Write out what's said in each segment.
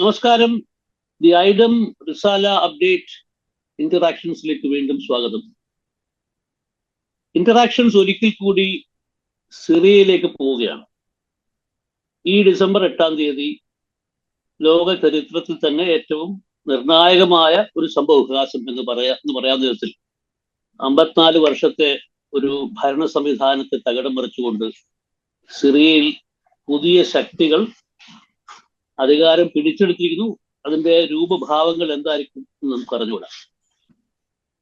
നമസ്കാരം. The ഐഡം റിസാല update ഇന്ററാക്ഷൻസിലേക്ക് വീണ്ടും സ്വാഗതം. ഇന്ററാക്ഷൻസ് ഒരിക്കൽ കൂടി സിറിയയിലേക്ക് പോവുകയാണ്. ഈ ഡിസംബർ 8 ലോക ചരിത്രത്തിൽ തന്നെ ഏറ്റവും നിർണായകമായ ഒരു സംഭവവികാസം എന്ന് പറയാവുന്ന വിധത്തിൽ 54 വർഷത്തെ ഒരു ഭരണ സംവിധാനത്തെ തകിടം മറിച്ചുകൊണ്ട് സിറിയയിൽ പുതിയ ശക്തികൾ അധികാരം പിടിച്ചെടുത്തിരിക്കുന്നു. അതിന്റെ രൂപഭാവങ്ങൾ എന്തായിരിക്കും എന്ന് നമുക്ക് അറിഞ്ഞുകൂടാ.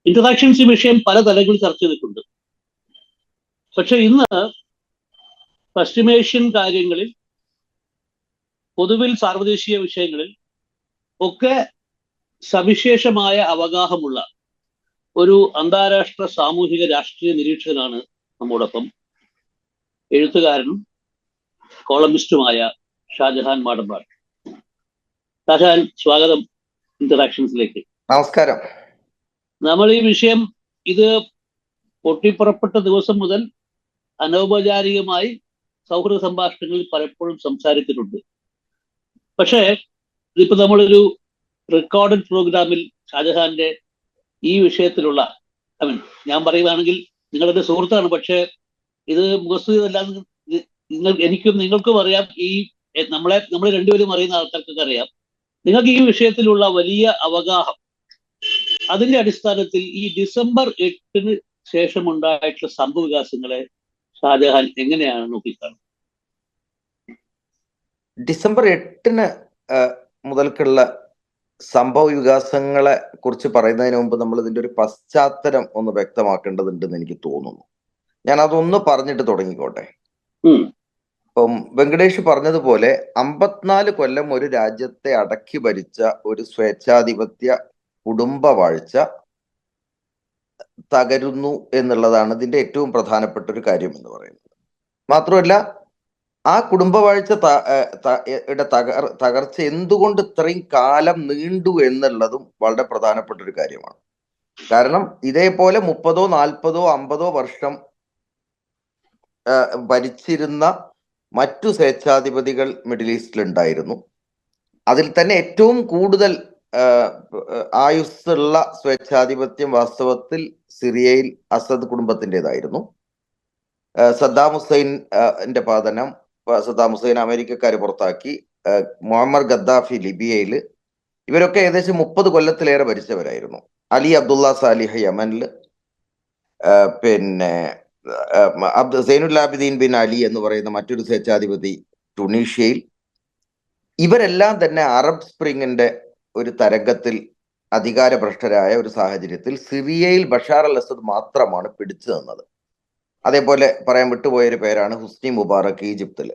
ഇന്ററാക്ഷൻസ് ഈ വിഷയം പല തലങ്ങളിൽ ചർച്ച ചെയ്തിട്ടുണ്ട്. പക്ഷെ ഇന്ന് പശ്ചിമേഷ്യൻ കാര്യങ്ങളിൽ, പൊതുവിൽ സാർവദേശീയ വിഷയങ്ങളിൽ ഒക്കെ സവിശേഷമായ അവഗാഹമുള്ള ഒരു അന്താരാഷ്ട്ര സാമൂഹിക രാഷ്ട്രീയ നിരീക്ഷകനാണ് നമ്മോടൊപ്പം. എഴുത്തുകാരനും കോളമിസ്റ്റുമായ ഷാജഹാൻ മാടമ്പാട്. ഷാജഹാൻ, സ്വാഗതം ഇന്ററാക്ഷൻസിലേക്ക്. നമസ്കാരം. നമ്മൾ ഈ വിഷയം ഇത് പൊട്ടിപ്പുറപ്പെട്ട ദിവസം മുതൽ അനൗപചാരികമായി സൗഹൃദ സംഭാഷണങ്ങളിൽ പലപ്പോഴും സംസാരിച്ചിട്ടുണ്ട്. പക്ഷേ ഇതിപ്പോ നമ്മളൊരു റെക്കോർഡഡ് പ്രോഗ്രാമിൽ ഷാജഹാന്റെ ഈ വിഷയത്തിലുള്ള ഞാൻ പറയുകയാണെങ്കിൽ നിങ്ങളുടെ സുഹൃത്താണ്, പക്ഷെ ഇത് മുഖസ്തുതല്ലാതെ എനിക്കും നിങ്ങൾക്കും അറിയാം. ഈ നമ്മൾ രണ്ടുപേരും അറിയുന്ന ആൾക്കാർക്കൊക്കെ അറിയാം. നിങ്ങൾക്ക് ഈ വിഷയത്തിലുള്ള വലിയ അവഗാഹം, അതിന്റെ അടിസ്ഥാനത്തിൽ ഈ ഡിസംബർ 8 ശേഷം ഉണ്ടായിട്ടുള്ള സംഭവ വികാസങ്ങളെ ഷാജഹാൻ എങ്ങനെയാണ് നോക്കിക്കാണുന്നത്? ഡിസംബർ 8 മുതൽക്കുള്ള സംഭവ വികാസങ്ങളെ കുറിച്ച് പറയുന്നതിന് മുമ്പ് നമ്മൾ ഇതിന്റെ ഒരു പശ്ചാത്തലം ഒന്ന് വ്യക്തമാക്കേണ്ടതുണ്ടെന്ന് എനിക്ക് തോന്നുന്നു. ഞാൻ അതൊന്ന് പറഞ്ഞിട്ട് തുടങ്ങിക്കോട്ടെ. ഇപ്പം വെങ്കടേഷ് പറഞ്ഞതുപോലെ 54 കൊല്ലം ഒരു രാജ്യത്തെ അടക്കി ഭരിച്ച ഒരു സ്വേച്ഛാധിപത്യ കുടുംബവാഴ്ച തകരുന്നു എന്നുള്ളതാണ് ഇതിന്റെ ഏറ്റവും പ്രധാനപ്പെട്ട ഒരു കാര്യം എന്ന് പറയുന്നത്. മാത്രമല്ല, ആ കുടുംബവാഴ്ച തകർച്ച എന്തുകൊണ്ട് ഇത്രയും കാലം നീണ്ടു എന്നുള്ളതും വളരെ പ്രധാനപ്പെട്ട ഒരു കാര്യമാണ്. കാരണം ഇതേപോലെ 30, 40, 50 വർഷം ഭരിച്ചിരുന്ന മറ്റു സ്വേച്ഛാധിപതികൾ മിഡിൽ ഈസ്റ്റിൽ ഉണ്ടായിരുന്നു. അതിൽ തന്നെ ഏറ്റവും കൂടുതൽ ആയുസ്സുള്ള സ്വേച്ഛാധിപത്യം വാസ്തവത്തിൽ സിറിയയിൽ അസദ് കുടുംബത്തിൻ്റെതായിരുന്നു. സദ്ദാം ഹുസൈൻ്റെ പതനം, സദ്ദാം ഹുസൈൻ അമേരിക്കക്കാർ പുറത്താക്കി, മുഹമ്മദ് ഗദ്ദാഫി ലിബിയയിൽ, ഇവരൊക്കെ ഏകദേശം 30 കൊല്ലത്തിലേറെ ഭരിച്ചവരായിരുന്നു. അലി അബ്ദുള്ള സാലിഹ് യമനിൽ, പിന്നെ സൈനുൽ ആബിദീൻ ബിൻ അലി എന്ന് പറയുന്ന മറ്റൊരു സ്വേച്ഛാധിപതി ടുണീഷ്യയിൽ. ഇവരെല്ലാം തന്നെ അറബ് സ്പ്രിങ്ങിന്റെ ഒരു തരംഗത്തിൽ അധികാരഭ്രഷ്ടരായ ഒരു സാഹചര്യത്തിൽ സിറിയയിൽ ബഷാർ അൽ അസദ് മാത്രമാണ് പിടിച്ചു നിന്നത്. അതേപോലെ പറയാൻ വിട്ടുപോയൊരു പേരാണ് ഹുസ്നി മുബാറക്ക് ഈജിപ്തിൽ.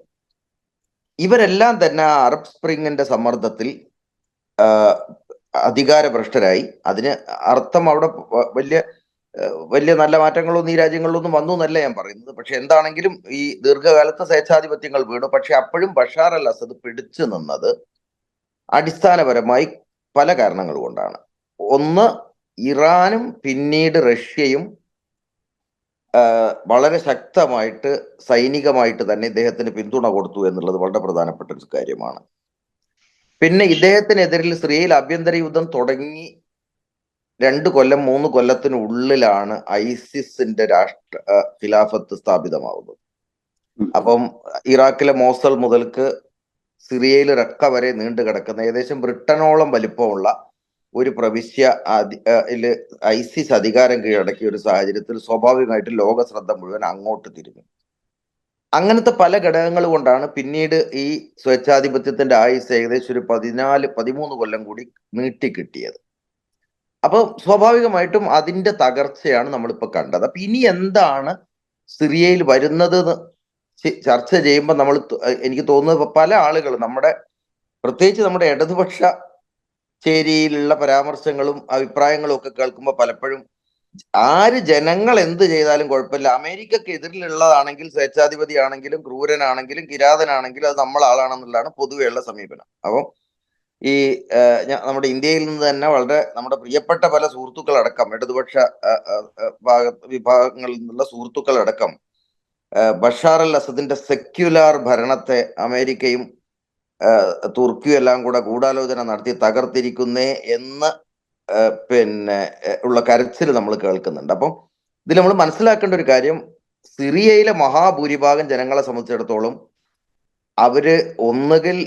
ഇവരെല്ലാം തന്നെ ആ അറബ് സ്പ്രിങ്ങിന്റെ സമ്മർദ്ദത്തിൽ അധികാരഭ്രഷ്ടരായി. അതിന് അർത്ഥം അവിടെ വലിയ നല്ല മാറ്റങ്ങളൊന്നും ഈ രാജ്യങ്ങളിലൊന്നും വന്നു എന്നല്ല ഞാൻ പറയുന്നത്. പക്ഷെ എന്താണെങ്കിലും ഈ ദീർഘകാലത്തെ സ്വേച്ഛാധിപത്യങ്ങൾ വീണു. പക്ഷെ അപ്പോഴും ബഷാർ അൽ അസദ് പിടിച്ചു നിന്നത് അടിസ്ഥാനപരമായി പല കാരണങ്ങൾ കൊണ്ടാണ്. ഒന്ന്, ഇറാനും പിന്നീട് റഷ്യയും വളരെ ശക്തമായിട്ട് സൈനികമായിട്ട് തന്നെ ഇദ്ദേഹത്തിന് പിന്തുണ കൊടുത്തു എന്നുള്ളത് വളരെ പ്രധാനപ്പെട്ട ഒരു കാര്യമാണ്. പിന്നെ ഇദ്ദേഹത്തിനെതിരിൽ സിറിയയിൽ ആഭ്യന്തര യുദ്ധം തുടങ്ങി 2 കൊല്ലം 3 കൊല്ലത്തിനുള്ളിലാണ് ഐസിസിന്റെ ഖിലാഫത്ത് സ്ഥാപിതമാവുന്നത്. അപ്പം ഇറാഖിലെ മോസൽ മുതൽക്ക് സിറിയയിൽ റക്ക വരെ നീണ്ടു കിടക്കുന്ന ഏകദേശം ബ്രിട്ടനോളം വലിപ്പമുള്ള ഒരു പ്രവിശ്യ ഐസിസ് അധികാരം കീഴടക്കിയ ഒരു സാഹചര്യത്തിൽ സ്വാഭാവികമായിട്ട് ലോക ശ്രദ്ധ മുഴുവൻ അങ്ങോട്ട് തിരിഞ്ഞു. അങ്ങനത്തെ പല ഘടകങ്ങൾ കൊണ്ടാണ് പിന്നീട് ഈ സ്വേച്ഛാധിപത്യത്തിന്റെ ആയുസ് ഏകദേശം ഒരു 13 കൊല്ലം കൂടി നീട്ടിക്കിട്ടിയത്. അപ്പോൾ സ്വാഭാവികമായിട്ടും അതിന്റെ തകർച്ചയാണ് നമ്മളിപ്പോൾ കണ്ടത്. അപ്പൊ ഇനി എന്താണ് സിറിയയിൽ വരുന്നത് ചർച്ച ചെയ്യുമ്പോൾ എനിക്ക് തോന്നുന്നത് പല ആളുകളും പ്രത്യേകിച്ച് നമ്മുടെ ഇടതുപക്ഷ ചേരിയിലുള്ള പരാമർശങ്ങളും അഭിപ്രായങ്ങളും ഒക്കെ കേൾക്കുമ്പോൾ പലപ്പോഴും ജനങ്ങൾ എന്ത് ചെയ്താലും കുഴപ്പമില്ല, അമേരിക്കക്ക് എതിരിലുള്ളതാണെങ്കിൽ, സ്വേച്ഛാധിപതി ആണെങ്കിലും ക്രൂരനാണെങ്കിലും കിരാതനാണെങ്കിലും അത് നമ്മളാളാണെന്നുള്ളതാണ് പൊതുവെയുള്ള സമീപനം. അപ്പം ഈ നമ്മുടെ ഇന്ത്യയിൽ നിന്ന് തന്നെ വളരെ നമ്മുടെ പ്രിയപ്പെട്ട പല സുഹൃത്തുക്കളടക്കം, ഇടതുപക്ഷ വിഭാഗങ്ങളിൽ നിന്നുള്ള സുഹൃത്തുക്കളടക്കം ബഷാർ അൽ അസദിന്റെ സെക്യുലാർ ഭരണത്തെ അമേരിക്കയും തുർക്കിയും എല്ലാം കൂടെ ഗൂഢാലോചന നടത്തി തകർത്തിരിക്കുന്നേ എന്ന് ഉള്ള കരച്ചിൽ നമ്മൾ കേൾക്കുന്നുണ്ട്. അപ്പം ഇതിൽ നമ്മൾ മനസ്സിലാക്കേണ്ട ഒരു കാര്യം, സിറിയയിലെ മഹാഭൂരിഭാഗം ജനങ്ങളെ സംബന്ധിച്ചിടത്തോളം അവര് ഒന്നുകിൽ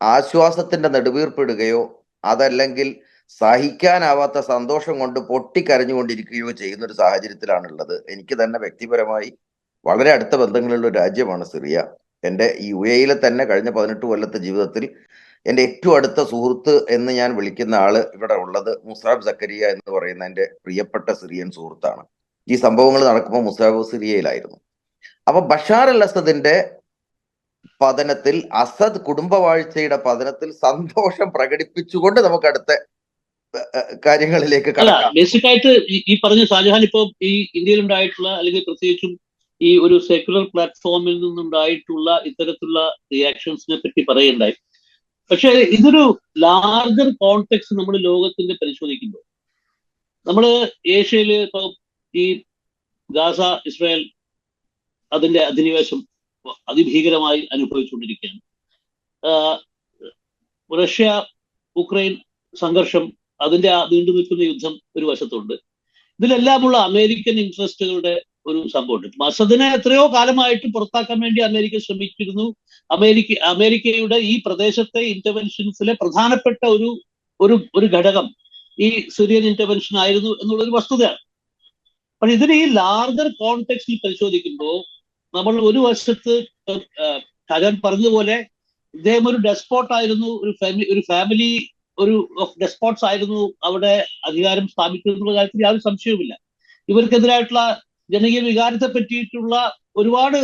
ആശ്വാസത്തിന്റെ നെടുവീർപ്പിടുകയോ അതല്ലെങ്കിൽ സഹിക്കാനാവാത്ത സന്തോഷം കൊണ്ട് പൊട്ടിക്കരഞ്ഞുകൊണ്ടിരിക്കുകയോ ചെയ്യുന്ന ഒരു സാഹചര്യത്തിലാണുള്ളത്. എനിക്ക് തന്നെ വ്യക്തിപരമായി വളരെ അടുത്ത ബന്ധങ്ങളുള്ള ഒരു രാജ്യമാണ് സിറിയ. എൻ്റെ UAE തന്നെ കഴിഞ്ഞ 18 കൊല്ലത്തെ ജീവിതത്തിൽ എൻ്റെ ഏറ്റവും അടുത്ത സുഹൃത്ത് എന്ന് ഞാൻ വിളിക്കുന്ന ആള് ഇവിടെ ഉള്ളത് മുസാബ് സക്കരിയ എന്ന് പറയുന്ന എൻ്റെ പ്രിയപ്പെട്ട സിറിയൻ സുഹൃത്താണ്. ഈ സംഭവങ്ങൾ നടക്കുമ്പോൾ മുസാബ് സിറിയയിലായിരുന്നു. അപ്പൊ ബഷാർ അൽ അസദിന്റെ പതനത്തിൽ, അസദ് കുടുംബവാഴ്ചയുടെ പതനത്തിൽ സന്തോഷം പ്രകടിപ്പിച്ചുകൊണ്ട് നമുക്ക് അടുത്ത കാര്യങ്ങളിലേക്ക് കടക്കാം. ബേസിക്കായിട്ട് ഈ പറഞ്ഞ ഷാജഹാൻ ഇപ്പൊ ഈ ഇന്ത്യയിലുണ്ടായിട്ടുള്ള അല്ലെങ്കിൽ പ്രത്യേകിച്ചും ഈ ഒരു സെക്യുലർ പ്ലാറ്റ്ഫോമിൽ നിന്നുണ്ടായിട്ടുള്ള ഇത്തരത്തിലുള്ള റിയാക്ഷൻസിനെ പറ്റി പറയുണ്ടായി. പക്ഷെ ഇതൊരു ലാർജർ കോണ്ടെക്സ്റ്റ് നമ്മൾ ലോകത്തിന്റെ പരിശോധിക്കുമ്പോൾ, നമ്മൾ ഏഷ്യയിൽ ഇപ്പൊ ഈ ഗാസ ഇസ്രായേൽ അതിന്റെ അധിനിവേശം അതിഭീകരമായി അനുഭവിച്ചുകൊണ്ടിരിക്കുകയാണ്. റഷ്യ ഉക്രൈൻ സംഘർഷം, അതിന്റെ നീണ്ടു നിൽക്കുന്ന യുദ്ധം ഒരു വശത്തുണ്ട്. ഇതിലെല്ലാമുള്ള അമേരിക്കൻ ഇൻട്രസ്റ്റുകളുടെ ഒരു സംഭവമുണ്ട്. മസദിനെ എത്രയോ കാലമായിട്ട് പുറത്താക്കാൻ വേണ്ടി അമേരിക്ക ശ്രമിച്ചിരുന്നു. അമേരിക്കയുടെ ഈ പ്രദേശത്തെ ഇന്റർവെൻഷൻസിലെ പ്രധാനപ്പെട്ട ഒരു ഘടകം ഈ സിറിയൻ ഇന്റർവെൻഷൻ ആയിരുന്നു എന്നുള്ളൊരു വസ്തുതയാണ്. പക്ഷെ ഇതിന് ഈ ലാർജർ കോണ്ടെക്സ്റ്റിൽ പരിശോധിക്കുമ്പോൾ നമ്മൾ ഒരു വശത്ത് ഷാജഹാൻ പറഞ്ഞതുപോലെ ഇദ്ദേഹം ഒരു ഡെസ്പോട്ട് ആയിരുന്നു, ഒരു ഫാമിലി ഓഫ് ഡെസ്പോട്ട്സ് ആയിരുന്നു അവിടെ അധികാരം സ്ഥാപിക്കുന്ന കാര്യത്തിൽ യാതൊരു സംശയവുമില്ല. ഇവർക്കെതിരായിട്ടുള്ള ജനകീയ വികാരത്തെ പറ്റിയിട്ടുള്ള ഒരുപാട്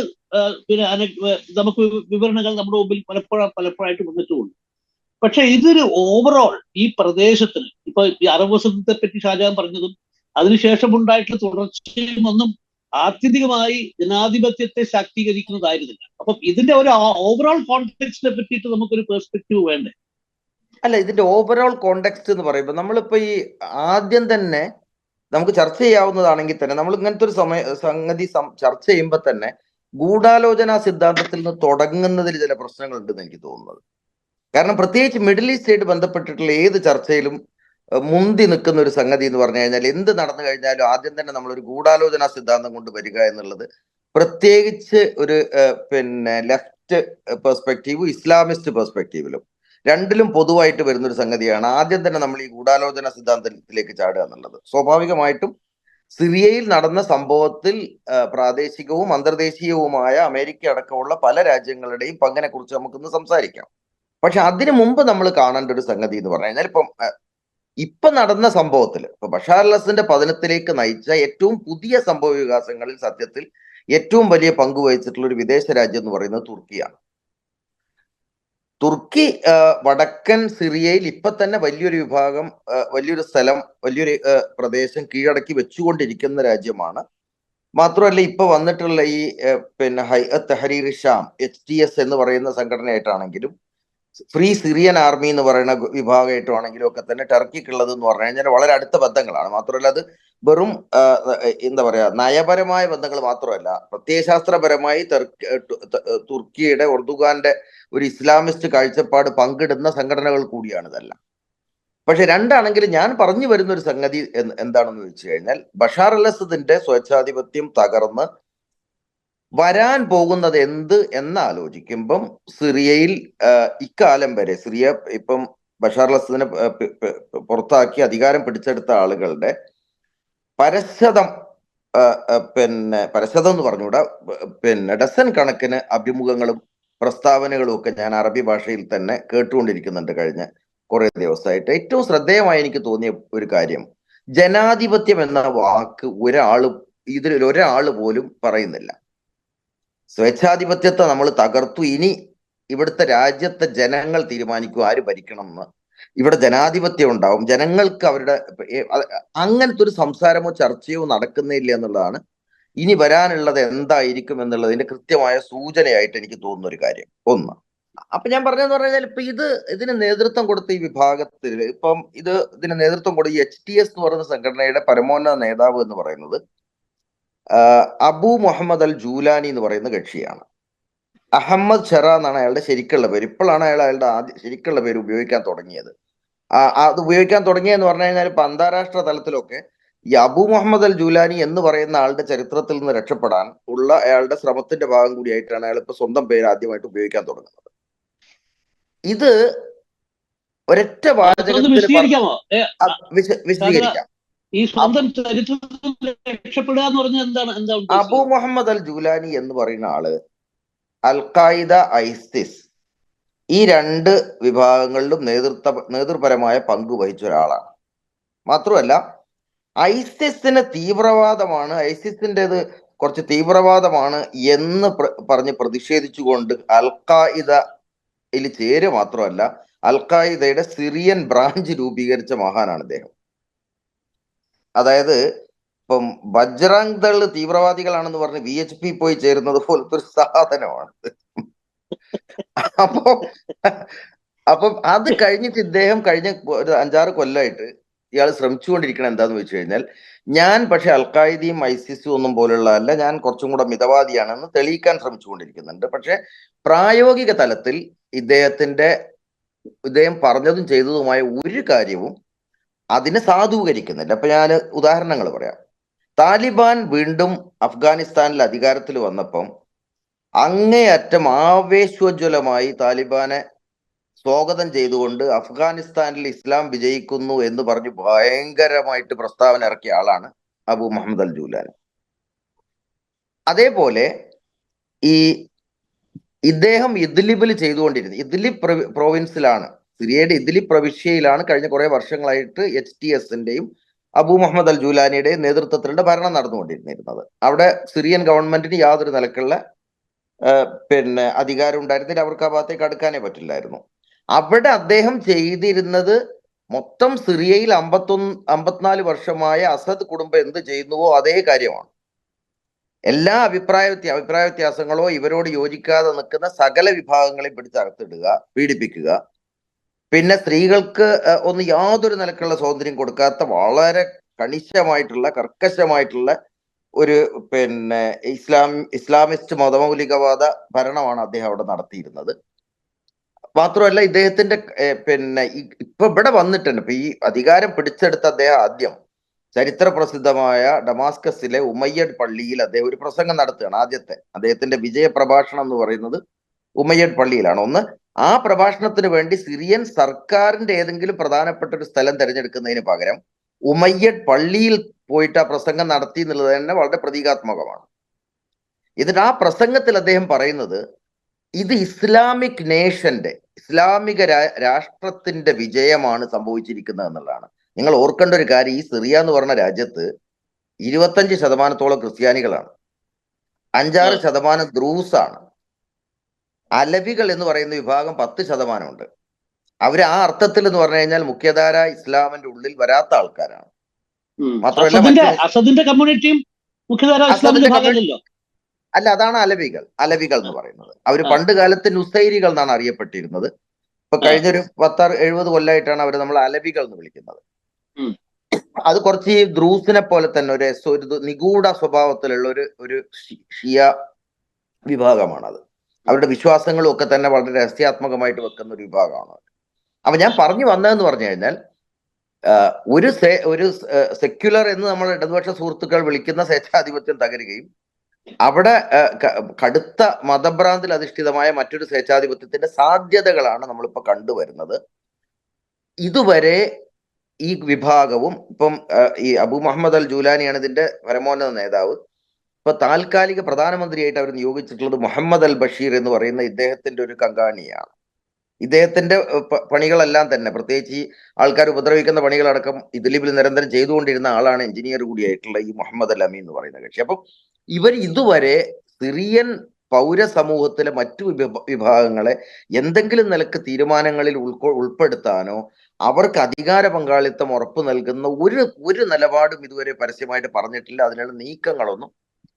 നമുക്ക് വിവരണങ്ങൾ നമ്മുടെ മുമ്പിൽ പലപ്പോഴായിട്ട് വന്നിട്ടുമുണ്ട്. പക്ഷെ ഇതൊരു ഓവറോൾ ഈ പ്രദേശത്തിന്, ഇപ്പൊ ഈ അറബ് വസന്തത്തെ പറ്റി ഷാജഹാൻ പറഞ്ഞതും അതിനുശേഷം ഉണ്ടായിട്ടുള്ള തുടർച്ചയും ഒന്നും ആത്യന്തികമായി ജനാധിപത്യത്തെ ശാക്തീകരിക്കുന്നതായിരുന്നില്ല. അപ്പം ഇതിന്റെ ഒരു ഓവറോൾ കോണ്ടെക്സ്റ്റിനെ പറ്റിയിട്ട് നമുക്കൊരു പെർസ്പെക്റ്റീവ് വേണ്ടേ? അല്ല, ഇതിന്റെ ഓവറോൾ കോണ്ടെക്സ്റ്റ് എന്ന് പറയുമ്പോൾ നമ്മളിപ്പോ ഈ ആദ്യം തന്നെ നമുക്ക് ചർച്ച ചെയ്യാവുന്നതാണെങ്കിൽ തന്നെ നമ്മൾ ഇങ്ങനത്തെ ഒരു സംഗതി ചർച്ച ചെയ്യുമ്പോൾ തന്നെ ഗൂഢാലോചന സിദ്ധാന്തത്തിൽ നിന്ന് തുടങ്ങുന്നതിൽ ചില പ്രശ്നങ്ങൾ ഉണ്ടെന്ന് എനിക്ക് തോന്നുന്നത്. കാരണം പ്രത്യേകിച്ച് മിഡിൽ ഈസ്റ്റായിട്ട് ബന്ധപ്പെട്ടിട്ടുള്ള ഏത് ചർച്ചയിലും മുന്തി നിൽക്കുന്ന ഒരു സംഗതി എന്ന് പറഞ്ഞു കഴിഞ്ഞാൽ, എന്ത് നടന്നു കഴിഞ്ഞാലും ആദ്യം തന്നെ നമ്മളൊരു ഗൂഢാലോചന സിദ്ധാന്തം കൊണ്ട് വരിക എന്നുള്ളത്, പ്രത്യേകിച്ച് ഒരു ലെഫ്റ്റ് പെർസ്പെക്റ്റീവും ഇസ്ലാമിസ്റ്റ് പെർസ്പെക്റ്റീവിലും രണ്ടിലും പൊതുവായിട്ട് വരുന്നൊരു സംഗതിയാണ് ആദ്യം തന്നെ നമ്മൾ ഈ ഗൂഢാലോചന സിദ്ധാന്തത്തിലേക്ക് ചാടുക എന്നുള്ളത്. സ്വാഭാവികമായിട്ടും സിറിയയിൽ നടന്ന സംഭവത്തിൽ പ്രാദേശികവും അന്തർദേശീയവുമായ അമേരിക്ക അടക്കമുള്ള പല രാജ്യങ്ങളുടെയും പങ്കിനെ കുറിച്ച് നമുക്കൊന്ന് സംസാരിക്കാം. പക്ഷെ അതിനു മുമ്പ് നമ്മൾ കാണേണ്ട ഒരു സംഗതി എന്ന് പറഞ്ഞു കഴിഞ്ഞാൽ, ഇപ്പൊ നടന്ന സംഭവത്തിൽ ഇപ്പൊ ബഷാർ അൽ അസദിന്റെ പതനത്തിലേക്ക് നയിച്ച ഏറ്റവും പുതിയ സംഭവ വികാസങ്ങളിൽ സത്യത്തിൽ ഏറ്റവും വലിയ പങ്ക് വഹിച്ചിട്ടുള്ള ഒരു വിദേശ രാജ്യം എന്ന് പറയുന്നത് തുർക്കിയാണ്. തുർക്കി വടക്കൻ സിറിയയിൽ ഇപ്പൊ തന്നെ വലിയൊരു വിഭാഗം, വലിയൊരു സ്ഥലം, വലിയൊരു പ്രദേശം കീഴടക്കി വെച്ചുകൊണ്ടിരിക്കുന്ന രാജ്യമാണ്. മാത്രമല്ല ഇപ്പൊ വന്നിട്ടുള്ള ഈ ഹൈഅത്ത് തഹരീർ ഷാം HTS എന്ന് പറയുന്ന സംഘടനയായിട്ടാണെങ്കിലും ഫ്രീ സിറിയൻ ആർമി എന്ന് പറയുന്ന വിഭാഗമായിട്ടുമാണെങ്കിലും ഒക്കെ തന്നെ ടർക്കിക്കുള്ളത് എന്ന് പറഞ്ഞു കഴിഞ്ഞാൽ വളരെ അടുത്ത ബന്ധങ്ങളാണ്. മാത്രമല്ല അത് വെറും എന്താ പറയാ നയപരമായ ബന്ധങ്ങൾ മാത്രമല്ല, പ്രത്യയശാസ്ത്രപരമായി തുർക്കിയുടെ എർദോഗാന്റെ ഒരു ഇസ്ലാമിസ്റ്റ് കാഴ്ചപ്പാട് പങ്കിടുന്ന സംഘടനകൾ കൂടിയാണ് ഇതെല്ലാം. പക്ഷെ രണ്ടാണെങ്കിലും ഞാൻ പറഞ്ഞു വരുന്ന ഒരു സംഗതി എന്താണെന്ന് വെച്ച് കഴിഞ്ഞാൽ, ബഷാർ അൽ അസദിന്റെ സ്വേച്ഛാധിപത്യം തകർന്ന് വരാൻ പോകുന്നത് എന്ത് എന്നാലോചിക്കുമ്പം സിറിയയിൽ ഇക്കാലം വരെ സിറിയ ഇപ്പം ബഷാർ അൽ അസദിനെ പുറത്താക്കി അധികാരം പിടിച്ചെടുത്ത ആളുകളുടെ പരശതം പരശതം എന്ന് പറഞ്ഞുകൂടാ, ഡസൻ കണക്കിന് അഭിമുഖങ്ങളും പ്രസ്താവനകളും ഒക്കെ ഞാൻ അറബി ഭാഷയിൽ തന്നെ കേട്ടുകൊണ്ടിരിക്കുന്നുണ്ട് കഴിഞ്ഞ കുറെ ദിവസമായിട്ട്. ഏറ്റവും ശ്രദ്ധേയമായി എനിക്ക് തോന്നിയ ഒരു കാര്യം, ജനാധിപത്യം എന്ന വാക്ക് ഒരാള് പോലും പറയുന്നില്ല. സ്വേച്ഛാധിപത്യത്തെ നമ്മൾ തകർത്തു, ഇനി ഇവിടുത്തെ രാജ്യത്തെ ജനങ്ങൾ തീരുമാനിക്കും ആര് ഭരിക്കണം എന്ന്, ഇവിടെ ജനാധിപത്യം ഉണ്ടാവും, ജനങ്ങൾക്ക് അവരുടെ അങ്ങനത്തെ ഒരു സംസാരമോ ചർച്ചയോ നടക്കുന്നില്ല എന്നുള്ളതാണ് ഇനി വരാനുള്ളത് എന്തായിരിക്കും എന്നുള്ളതിന്റെ കൃത്യമായ സൂചനയായിട്ട് എനിക്ക് തോന്നുന്ന ഒരു കാര്യം. ഒന്ന്, അപ്പൊ ഞാൻ പറഞ്ഞതെന്ന് പറഞ്ഞാൽ ഇപ്പൊ ഇതിന് നേതൃത്വം കൊടുത്ത ഈ വിഭാഗത്തിൽ ഇതിന് നേതൃത്വം കൊടുത്ത ഈ HTS എന്ന് പറയുന്ന സംഘടനയുടെ പരമോന്നത നേതാവ് എന്ന് പറയുന്നത് അബു മുഹമ്മദ് അൽ ജൂലാനി എന്ന് പറയുന്ന കക്ഷിയാണ്. അഹമ്മദ് ഷെറ എന്നാണ് അയാളുടെ ശരിക്കുള്ള പേര്. ഇപ്പോഴാണ് അയാളുടെ ശരിക്കുള്ള പേര് ഉപയോഗിക്കാൻ തുടങ്ങിയത്. അത് ഉപയോഗിക്കാൻ തുടങ്ങിയെന്ന് പറഞ്ഞു കഴിഞ്ഞാൽ ഇപ്പൊ അന്താരാഷ്ട്ര തലത്തിലൊക്കെ ഈ അബു മുഹമ്മദ് അൽ ജൂലാനി എന്ന് പറയുന്ന ആളുടെ ചരിത്രത്തിൽ നിന്ന് രക്ഷപ്പെടാൻ ഉള്ള അയാളുടെ ശ്രമത്തിന്റെ ഭാഗം കൂടിയായിട്ടാണ് അയാൾ ഇപ്പൊ സ്വന്തം പേര് ആദ്യമായിട്ട് ഉപയോഗിക്കാൻ തുടങ്ങുന്നത്. ഇത് ഒരൊറ്റ വാചകത്തിൽ വിശദീകരിക്കാമോ? വിശദീകരിക്കാം. ഈ സ്വന്തം ചരിത്രത്തിൽ രക്ഷപ്പെടുക എന്ന് പറഞ്ഞാൽ എന്താ അബു മുഹമ്മദ് അൽ ജൂലാനി എന്ന് പറയുന്ന ആള് അൽ ഖായിദ, ഐസിസ് ഈ രണ്ട് വിഭാഗങ്ങളിലും നേതൃപരമായ പങ്ക് വഹിച്ച ഒരാളാണ്. മാത്രമല്ല ഐസിസിന് തീവ്രവാദമാണ്, ഐസിസിൻ്റെത് കുറച്ച് തീവ്രവാദമാണ് എന്ന് പറഞ്ഞ് പ്രതിഷേധിച്ചുകൊണ്ട് അൽ ഖായിദയിൽ ചേരുക മാത്രമല്ല അൽ ഖായിദയുടെ സിറിയൻ ബ്രാഞ്ച് രൂപീകരിച്ച മഹാനാണ് അദ്ദേഹം. അതായത് ഇപ്പം ബജ്റംഗ് ദൾ തീവ്രവാദികളാണെന്ന് പറഞ്ഞ് VHP പോയി ചേരുന്നത് പോലത്തെ ഒരു സാധനമാണ്. അപ്പം അത് കഴിഞ്ഞിട്ട് ഇദ്ദേഹം കഴിഞ്ഞ ഒരു 5-6 കൊല്ലമായിട്ട് ഇയാൾ ശ്രമിച്ചുകൊണ്ടിരിക്കണം എന്താന്ന് വെച്ച് കഴിഞ്ഞാൽ, ഞാൻ പക്ഷെ അൽ ഖായിദയും ഐസിസും ഒന്നും പോലുള്ളതല്ല, ഞാൻ കുറച്ചും കൂടെ മിതവാദിയാണെന്ന് തെളിയിക്കാൻ ശ്രമിച്ചുകൊണ്ടിരിക്കുന്നുണ്ട്. പക്ഷെ പ്രായോഗിക തലത്തിൽ ഇദ്ദേഹം പറഞ്ഞതും ചെയ്തതുമായ ഒരു കാര്യവും അതിനെ സാധൂകരിക്കുന്നില്ല. അപ്പൊ ഞാൻ ഉദാഹരണങ്ങൾ പറയാം. താലിബാൻ വീണ്ടും അഫ്ഗാനിസ്ഥാനിൽ അധികാരത്തിൽ വന്നപ്പം അങ്ങേയറ്റം ആവേശോജ്വലമായി താലിബാനെ സ്വാഗതം ചെയ്തുകൊണ്ട് അഫ്ഗാനിസ്ഥാനിൽ ഇസ്ലാം വിജയിക്കുന്നു എന്ന് പറഞ്ഞ് ഭയങ്കരമായിട്ട് പ്രസ്താവന ഇറക്കിയ ആളാണ് അബു മുഹമ്മദ് അൽ ജൂലാനി. അതേപോലെ ഇദ്ദേഹം ഇദ്ലിബിൽ ചെയ്തുകൊണ്ടിരുന്നത്, ഇദ്ലിബ് പ്രോവിൻസിലാണ്, സിറിയയുടെ ഇദ്ലിബ് പ്രവിശ്യയിലാണ് കഴിഞ്ഞ കുറെ വർഷങ്ങളായിട്ട് HTSന്റെയും അബു മുഹമ്മദ് അൽ ജൂലാനിയുടെയും നേതൃത്വത്തിലുള്ള ഭരണം നടന്നുകൊണ്ടിരുന്നത്. അവിടെ സിറിയൻ ഗവൺമെന്റിന് യാതൊരു നിലക്കുള്ള അധികാരം ഉണ്ടായിരുന്നില്ല, അവർക്ക് ആ ഭാഗത്തേക്ക് അടുക്കാനേ പറ്റില്ലായിരുന്നു. അവിടെ അദ്ദേഹം ചെയ്തിരുന്നത് മൊത്തം സിറിയയിൽ 54 വർഷമായ അസദ് കുടുംബം എന്ത് ചെയ്യുന്നുവോ അതേ കാര്യമാണ്. എല്ലാ അഭിപ്രായ വ്യത്യാസങ്ങളോ ഇവരോട് യോജിക്കാതെ നിൽക്കുന്ന സകല വിഭാഗങ്ങളെയും പിടിച്ചകത്തിടുക, പീഡിപ്പിക്കുക, പിന്നെ സ്ത്രീകൾക്ക് ഒന്നും യാതൊരു നിലക്കുള്ള സ്വാതന്ത്ര്യം കൊടുക്കാത്ത വളരെ കർക്കശമായിട്ടുള്ള ഒരു ഇസ്ലാമിസ്റ്റ് മതമൗലികവാദ ഭരണമാണ് അദ്ദേഹം അവിടെ നടത്തിയിരുന്നത്. മാത്രമല്ല ഇദ്ദേഹത്തിന്റെ ഇപ്പൊ ഇവിടെ വന്നിട്ടുണ്ട്. ഇപ്പൊ ഈ അധികാരം പിടിച്ചെടുത്ത അദ്ദേഹം ആദ്യം ചരിത്ര പ്രസിദ്ധമായ ഡമാസ്കസിലെ ഉമയ്യഡ് പള്ളിയിൽ അദ്ദേഹം ഒരു പ്രസംഗം നടത്തുകയാണ്. അദ്ദേഹത്തിന്റെ വിജയ പ്രഭാഷണം എന്ന് പറയുന്നത് ഉമയ്യഡ് പള്ളിയിലാണ്. ആ പ്രഭാഷണത്തിന് വേണ്ടി സിറിയൻ സർക്കാരിന്റെ ഏതെങ്കിലും പ്രധാനപ്പെട്ട ഒരു സ്ഥലം തിരഞ്ഞെടുക്കുന്നതിന് പകരം ഉമയ്യഡ് പള്ളിയിൽ പോയിട്ട് ആ പ്രസംഗം നടത്തി എന്നുള്ളത് തന്നെ വളരെ പ്രതീകാത്മകമാണ്. എന്നിട്ട് ആ പ്രസംഗത്തിൽ അദ്ദേഹം പറയുന്നത് ഇത് ഇസ്ലാമിക് നേഷന്റെ, ഇസ്ലാമിക രാഷ്ട്രത്തിന്റെ വിജയമാണ് സംഭവിച്ചിരിക്കുന്നത് എന്നുള്ളതാണ്. നിങ്ങൾ ഓർക്കേണ്ട ഒരു കാര്യം, ഈ സിറിയ എന്ന് പറഞ്ഞ രാജ്യത്ത് 25% ക്രിസ്ത്യാനികളാണ്, 5-6% ദ്രൂസാണ്, അലവികൾ എന്ന് പറയുന്ന വിഭാഗം 10% ഉണ്ട്. അവർ ആ അർത്ഥത്തിൽ എന്ന് പറഞ്ഞു കഴിഞ്ഞാൽ മുഖ്യധാര ഇസ്ലാമിന്റെ ഉള്ളിൽ വരാത്ത ആൾക്കാരാണ്. മാത്രമല്ല അസദിന്റെ കമ്മ്യൂണിറ്റിയും മുഖ്യധാര ഇസ്ലാമിന്റെ ഭാഗമല്ലല്ലോ. അല്ല, അതാണ് അലവികൾ എന്ന് പറയുന്നത്. അവർ പണ്ട് കാലത്ത് നുസൈരികൾ എന്നാണ് അറിയപ്പെട്ടിരുന്നത്. ഇപ്പൊ കഴിഞ്ഞൊരു 10-70 കൊല്ലമായിട്ടാണ് അവർ നമ്മൾ അലവികൾ എന്ന് വിളിക്കുന്നത്. അത് കുറച്ച് ഈ ദ്രൂസിനെ പോലെ തന്നെ ഒരു നിഗൂഢ സ്വഭാവത്തിലുള്ള ഒരു ഷിയ വിഭാഗമാണ്. അത് അവരുടെ വിശ്വാസങ്ങളും ഒക്കെ തന്നെ വളരെ രഹസ്യാത്മകമായിട്ട് വെക്കുന്ന ഒരു വിഭാഗമാണ്. അപ്പൊ ഞാൻ പറഞ്ഞു വന്നതെന്ന് പറഞ്ഞു കഴിഞ്ഞാൽ, ഒരു സെക്യുലർ എന്ന് നമ്മൾ ഇടതുപക്ഷ സുഹൃത്തുക്കൾ വിളിക്കുന്ന സ്വേച്ഛാധിപത്യം തകരുകയും അവിടെ കടുത്ത മതഭ്രാന്തിൽ അധിഷ്ഠിതമായ മറ്റൊരു സ്വേച്ഛാധിപത്യത്തിന്റെ സാധ്യതകളാണ് നമ്മളിപ്പോ കണ്ടുവരുന്നത്. ഇതുവരെ ഈ വിഭാഗവും ഇപ്പം ഈ അബു മുഹമ്മദ് അൽ ജൂലാനിയാണ് ഇതിന്റെ പരമോന്നത നേതാവ്. ഇപ്പൊ താൽക്കാലിക പ്രധാനമന്ത്രിയായിട്ട് അവർ നിയോഗിച്ചിട്ടുള്ളത് മുഹമ്മദ് അൽ ബഷീർ എന്ന് പറയുന്ന ഇദ്ദേഹത്തിന്റെ ഒരു കങ്കാണിയാണ്. ഇദ്ദേഹത്തിന്റെ പണികളെല്ലാം തന്നെ, പ്രത്യേകിച്ച് ഈ ആൾക്കാർ ഉപദ്രവിക്കുന്ന പണികളടക്കം ഇദ്ലിബിൽ നിരന്തരം ചെയ്തുകൊണ്ടിരുന്ന ആളാണ് എഞ്ചിനീയർ കൂടിയായിട്ടുള്ള ഈ മുഹമ്മദ് അൽ അമീൻ എന്ന് പറയുന്ന കക്ഷി. അപ്പം ഇവർ ഇതുവരെ സിറിയൻ പൗരസമൂഹത്തിലെ മറ്റു വിഭാഗങ്ങളെ എന്തെങ്കിലും നിലക്ക് തീരുമാനങ്ങളിൽ ഉൾപ്പെടുത്താനോ അവർക്ക് അധികാര പങ്കാളിത്തം ഉറപ്പു നൽകുന്ന ഒരു നിലപാടും ഇതുവരെ പരസ്യമായിട്ട് പറഞ്ഞിട്ടില്ല. അതിനുള്ള നീക്കങ്ങളൊന്നും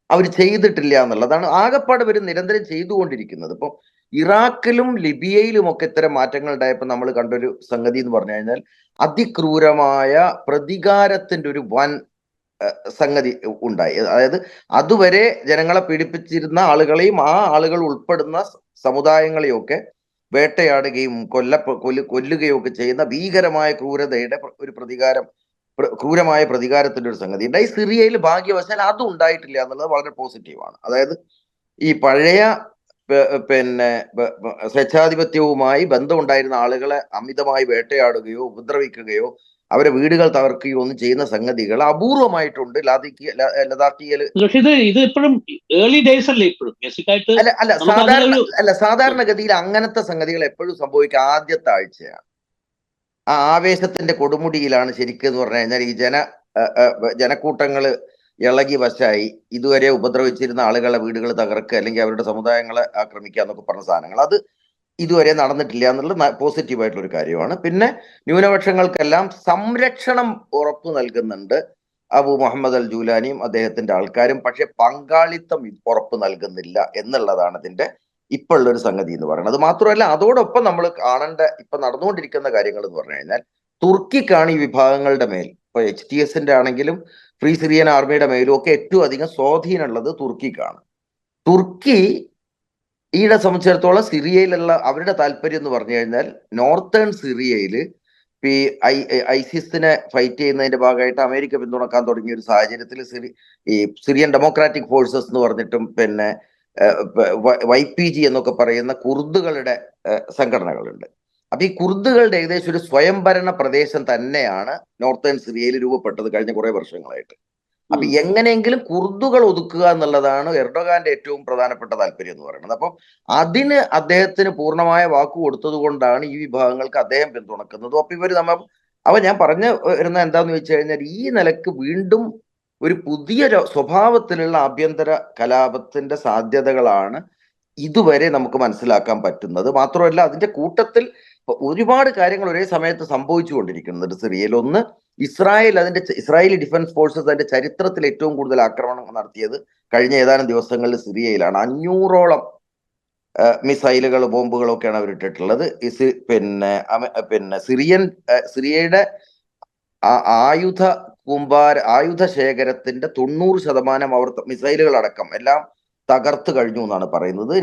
അവർ ചെയ്തിട്ടില്ല എന്നുള്ളതാണ് ആകപ്പാട് ഇവർ നിരന്തരം ചെയ്തുകൊണ്ടിരിക്കുന്നത്. ഇപ്പം ഇറാഖിലും ലിബിയയിലും ഒക്കെ ഇത്തരം മാറ്റങ്ങൾ ഉണ്ടായപ്പോൾ നമ്മൾ കണ്ടൊരു സംഗതി എന്ന് പറഞ്ഞു കഴിഞ്ഞാൽ, അതിക്രൂരമായ പ്രതികാരത്തിന്റെ ഒരു വൻ സംഗതി ഉണ്ടായി. അതായത് അതുവരെ ജനങ്ങളെ പീഡിപ്പിച്ചിരുന്ന ആളുകളെയും ആ ആളുകൾ ഉൾപ്പെടുന്ന സമുദായങ്ങളെയൊക്കെ വേട്ടയാടുകയും കൊല്ലുകയും ഒക്കെ ചെയ്യുന്ന ഭീകരമായ ക്രൂരതയുടെ ഒരു ക്രൂരമായ പ്രതികാരത്തിന്റെ ഒരു സംഗതി ഉണ്ടായി. സിറിയയിൽ ഭാഗ്യവശാൽ അതും ഉണ്ടായിട്ടില്ല എന്നുള്ളത് വളരെ പോസിറ്റീവാണ്. അതായത് ഈ പഴയ പിന്നെ സ്വേച്ഛാധിപത്യവുമായി ബന്ധമുണ്ടായിരുന്ന ആളുകളെ അമിതമായി വേട്ടയാടുകയോ ഉപദ്രവിക്കുകയോ അവരെ വീടുകൾ തകർക്കുകയോ ഒന്നും ചെയ്യുന്ന സംഗതികൾ അപൂർവമായിട്ടുണ്ട് ലദാക്കിയയിൽ. ഇത് ഇപ്പോഴും ഏർലി ഡേയ്സ് അല്ലേ ഇപ്പോഴും ബേസിക്കായിട്ട്. സാധാരണഗതിയിൽ അങ്ങനത്തെ സംഗതികൾ എപ്പോഴും സംഭവിക്കുക ആദ്യത്തെ ആഴ്ചയാണ്. ആ ആവേശത്തിന്റെ കൊടുമുടിയിലാണ് ശരിക്കും എന്ന് പറഞ്ഞു കഴിഞ്ഞാൽ ഈ ജനക്കൂട്ടങ്ങൾ ഇളകി വശായി ഇതുവരെ ഉപദ്രവിച്ചിരുന്ന ആളുകളെ വീടുകൾ തകർക്കുക അല്ലെങ്കിൽ അവരുടെ സമുദായങ്ങളെ ആക്രമിക്കുക എന്നൊക്കെ പറഞ്ഞ സാധനങ്ങൾ അത് ഇതുവരെ നടന്നിട്ടില്ല എന്നുള്ളത് പോസിറ്റീവായിട്ടുള്ള ഒരു കാര്യമാണ്. പിന്നെ ന്യൂനപക്ഷങ്ങൾക്കെല്ലാം സംരക്ഷണം ഉറപ്പു നൽകുന്നുണ്ട് അബു മുഹമ്മദ് അൽ ജൂലാനിയും അദ്ദേഹത്തിന്റെ ആൾക്കാരും. പക്ഷെ പങ്കാളിത്തം ഉറപ്പ് നൽകുന്നില്ല എന്നുള്ളതാണ് ഇതിന്റെ ഇപ്പോഴുള്ള ഒരു സംഗതി എന്ന് പറയുന്നത്. അത് മാത്രമല്ല, അതോടൊപ്പം നമ്മൾ കാണേണ്ട ഇപ്പൊ നടന്നുകൊണ്ടിരിക്കുന്ന കാര്യങ്ങൾ എന്ന് പറഞ്ഞു കഴിഞ്ഞാൽ തുർക്കിക്കാണ് ഈ വിഭാഗങ്ങളുടെ മേൽ, ഇപ്പൊ HTSന്റെ ആണെങ്കിലും ഫ്രീ സിറിയൻ ആർമിയുടെ മേലും ഒക്കെ ഏറ്റവും അധികം സ്വാധീനമുള്ളത് തുർക്കിക്കാണ്. തുർക്കി ഈയിടെ സംബന്ധിച്ചിടത്തോളം സിറിയയിലുള്ള അവരുടെ താല്പര്യം എന്ന് പറഞ്ഞു കഴിഞ്ഞാൽ നോർത്തേൺ സിറിയയിൽ ഈ ഐസിസിനെ ഫൈറ്റ് ചെയ്യുന്നതിന്റെ ഭാഗമായിട്ട് അമേരിക്ക പിന്തുണക്കാൻ തുടങ്ങിയ ഒരു സാഹചര്യത്തിൽ ഈ സിറിയൻ ഡെമോക്രാറ്റിക് ഫോഴ്സസ് എന്ന് പറഞ്ഞിട്ടും പിന്നെ YPG എന്നൊക്കെ പറയുന്ന കുർദുകളുടെ സംഘടനകളുണ്ട്. അപ്പൊ ഈ കുർദുകളുടെ ഏകദേശം ഒരു സ്വയംഭരണ പ്രദേശം തന്നെയാണ് നോർത്തേൺ സിറിയയിൽ രൂപപ്പെട്ടത് കഴിഞ്ഞ കുറെ വർഷങ്ങളായിട്ട്. അപ്പൊ എങ്ങനെയെങ്കിലും കുർദുകൾ ഒതുക്കുക എന്നുള്ളതാണ് എർഡോഗാന്റെ ഏറ്റവും പ്രധാനപ്പെട്ട താല്പര്യം എന്ന് പറയുന്നത്. അപ്പം അതിന് അദ്ദേഹത്തിന് പൂർണ്ണമായ വാക്ക് കൊടുത്തത് കൊണ്ടാണ് ഈ വിഭാഗങ്ങൾക്ക് അദ്ദേഹം പിന്തുണക്കുന്നതും. അപ്പൊ ഇവർ ഞാൻ പറഞ്ഞു വരുന്ന എന്താന്ന് വെച്ച് കഴിഞ്ഞാൽ ഈ നിലക്ക് വീണ്ടും ഒരു പുതിയ സ്വഭാവത്തിലുള്ള ആഭ്യന്തര കലാപത്തിന്റെ സാധ്യതകളാണ് ഇതുവരെ നമുക്ക് മനസ്സിലാക്കാൻ പറ്റുന്നത്. മാത്രമല്ല അതിന്റെ കൂട്ടത്തിൽ ഒരുപാട് കാര്യങ്ങൾ ഒരേ സമയത്ത് സംഭവിച്ചു കൊണ്ടിരിക്കുന്നുണ്ട് സിറിയയിൽ. ഒന്ന്, ഇസ്രായേലി ഡിഫൻസ് ഫോഴ്സസ് അതിന്റെ ചരിത്രത്തിൽ ഏറ്റവും കൂടുതൽ ആക്രമണം നടത്തിയത് കഴിഞ്ഞ ഏതാനും ദിവസങ്ങളിൽ സിറിയയിലാണ്. 500ഓളം മിസൈലുകൾ ബോംബുകളൊക്കെയാണ് അവർ ഇട്ടിട്ടുള്ളത്. പിന്നെ സിറിയയുടെ ആയുധ ശേഖരത്തിന്റെ 90% അവർ മിസൈലുകൾ അടക്കം എല്ലാം തകർത്ത് കഴിഞ്ഞു എന്നാണ് പറയുന്നത്.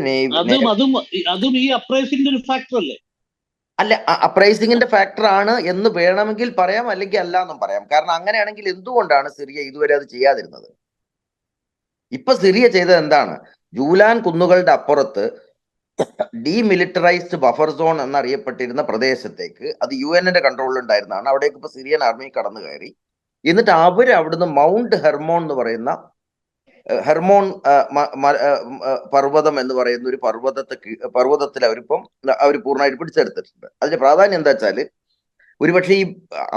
അല്ല, അപ്രൈസിംഗിന്റെ ഫാക്ടർ ആണ് എന്ന് വേണമെങ്കിൽ പറയാം, അല്ലെങ്കിൽ അല്ല എന്നും പറയാം. കാരണം അങ്ങനെയാണെങ്കിൽ എന്തുകൊണ്ടാണ് സിറിയ ഇതുവരെ അത് ചെയ്യാതിരുന്നത്? ഇപ്പൊ സിറിയ ചെയ്തത് എന്താണ്? ജൂലാൻ കുന്നുകളുടെ അപ്പുറത്ത് ഡീമിലിറ്ററൈസ്ഡ് ബഫർ സോൺ എന്നറിയപ്പെട്ടിരുന്ന പ്രദേശത്തേക്ക്, അത് UN-ന്റെ കൺട്രോളിൽ ഉണ്ടായിരുന്നതാണ്, അവിടേക്ക് ഇപ്പൊ സിറിയൻ ആർമി കടന്നു കയറി. എന്നിട്ട് അവര് അവിടുന്ന് മൗണ്ട് ഹെർമോൺ എന്ന് പറയുന്ന ഹെർമോൺ പർവ്വതം എന്ന് പറയുന്ന ഒരു പർവ്വതത്തിൽ അവർ പൂർണ്ണമായിട്ട് പിടിച്ചെടുത്തിട്ടുണ്ട്. അതിന്റെ പ്രാധാന്യം എന്താ വെച്ചാല്, ഒരുപക്ഷെ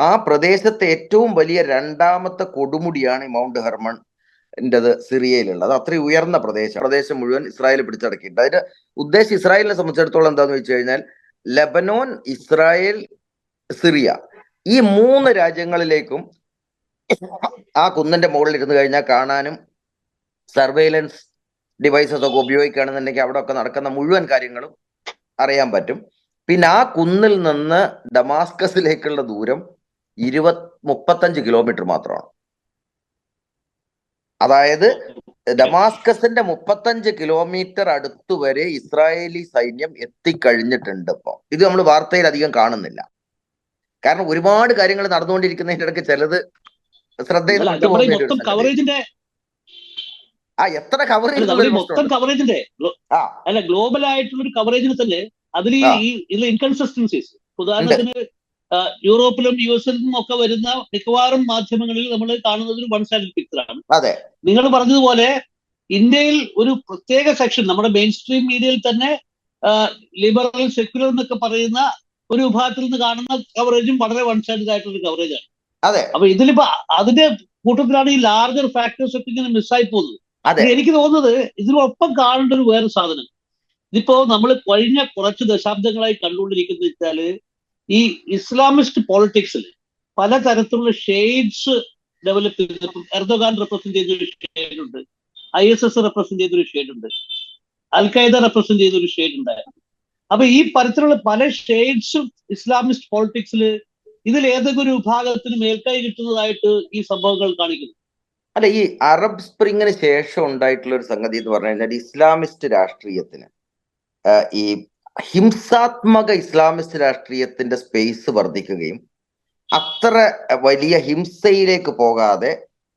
ആ പ്രദേശത്തെ ഏറ്റവും വലിയ രണ്ടാമത്തെ കൊടുമുടിയാണ് ഈ മൗണ്ട് ഹെർമോണിൻ്റെത് സിറിയയിലുള്ളത്. അത്രയും ഉയർന്ന പ്രദേശം മുഴുവൻ ഇസ്രായേൽ പിടിച്ചടക്കിയിട്ടുണ്ട്. അതിന്റെ ഉദ്ദേശം ഇസ്രായേലിനെ സംബന്ധിച്ചിടത്തോളം എന്താന്ന് വെച്ച് കഴിഞ്ഞാൽ ലെബനോൻ, ഇസ്രായേൽ, സിറിയ ഈ 3 രാജ്യങ്ങളിലേക്കും ആ കുന്നിന്റെ മുകളിൽ ഇരുന്ന് കഴിഞ്ഞാൽ കാണാനും സർവൈലൻസ് ഡിവൈസസ് ഒക്കെ ഉപയോഗിക്കുകയാണെന്നുണ്ടെങ്കിൽ അവിടെ ഒക്കെ നടക്കുന്ന മുഴുവൻ കാര്യങ്ങളും അറിയാൻ പറ്റും. പിന്നെ ആ കുന്നിൽ നിന്ന് ഡമാസ്കസിലേക്കുള്ള ദൂരം 35 കിലോമീറ്റർ മാത്രമാണ്. അതായത് ഡമാസ്കസിന്റെ 35 കിലോമീറ്റർ അടുത്തുവരെ ഇസ്രായേലി സൈന്യം എത്തിക്കഴിഞ്ഞിട്ടുണ്ട്. ഇപ്പൊ ഇത് നമ്മൾ വാർത്തയിൽ അധികം കാണുന്നില്ല. കാരണം ഒരുപാട് കാര്യങ്ങൾ നടന്നുകൊണ്ടിരിക്കുന്നതിന്റെ ഇടയ്ക്ക് ചിലത് ശ്രദ്ധയിൽ എത്ര കവറേജിന്റെ അല്ല ഗ്ലോബൽ ആയിട്ടുള്ള ഒരു കവറേജിന് തന്നെ അതിൽ ഇതിൽ ഇൻകൺസിസ്റ്റൻസീസ്. ഉദാഹരണത്തിന് യൂറോപ്പിലും US-ലും ഒക്കെ വരുന്ന മിക്കവാറും മാധ്യമങ്ങളിൽ നമ്മൾ കാണുന്നത് ഒരു വൺ സൈഡഡ് പിക്ചറാണ്. നിങ്ങൾ പറഞ്ഞതുപോലെ ഇന്ത്യയിൽ ഒരു പ്രത്യേക സെക്ഷൻ നമ്മുടെ മെയിൻ സ്ട്രീം മീഡിയയിൽ തന്നെ ലിബറൽ സെക്യുലർ എന്നൊക്കെ പറയുന്ന ഒരു വിഭാഗത്തിൽ നിന്ന് കാണുന്ന കവറേജും വളരെ വൺ സൈഡഡ് ആയിട്ടുള്ള ഒരു കവറേജാണ്. അപ്പൊ ഇതിലിപ്പോ അതിന്റെ കൂട്ടത്തിലാണ് ഈ ലാർജർ ഫാക്ടേഴ്സ് ഒക്കെ ഇങ്ങനെ മിസ്സായി പോകുന്നത്. എനിക്ക് തോന്നുന്നത് ഇതിനൊപ്പം കാണേണ്ട ഒരു വേറെ സാധനം, ഇതിപ്പോ നമ്മൾ കഴിഞ്ഞ കുറച്ച് ദശാബ്ദങ്ങളായി കണ്ടുകൊണ്ടിരിക്കുന്നത് വെച്ചാല് ഈ ഇസ്ലാമിസ്റ്റ് പോളിറ്റിക്സിൽ പലതരത്തിലുള്ള ഷെയ്ഡ്സ് ഡെവലപ്പ് ചെയ്ത്, എർദോഗാൻ റെപ്രസെന്റ് ചെയ്തൊരു ഷെയ്ഡുണ്ട്, ISS റെപ്രസെന്റ് ചെയ്തൊരു ഷെയ്ഡുണ്ട്, അൽ-ഖൈദ റെപ്രസെന്റ് ചെയ്തൊരു ഷെയ്ഡ് ഉണ്ടായിരുന്നു. അപ്പൊ ഈ തരത്തിലുള്ള പല ഷെയ്ഡ്സും ഇസ്ലാമിസ്റ്റ് പോളിറ്റിക്സിൽ ഇതിൽ ഏതൊക്കെ ഒരു വിഭാഗത്തിന് മേൽക്കൈ കിട്ടുന്നതായിട്ട് ഈ സംഭവങ്ങൾ കാണിക്കുന്നു. അല്ല, ഈ അറബ് സ്പ്രിങ്ങിന് ശേഷം ഉണ്ടായിട്ടുള്ള ഒരു സംഗതി എന്ന് പറഞ്ഞു കഴിഞ്ഞാൽ ഇസ്ലാമിസ്റ്റ് രാഷ്ട്രീയത്തിന് ഈ ഹിംസാത്മക ഇസ്ലാമിസ്റ്റ് രാഷ്ട്രീയത്തിന്റെ സ്പേസ് വർദ്ധിക്കുകയും അത്ര വലിയ ഹിംസയിലേക്ക് പോകാതെ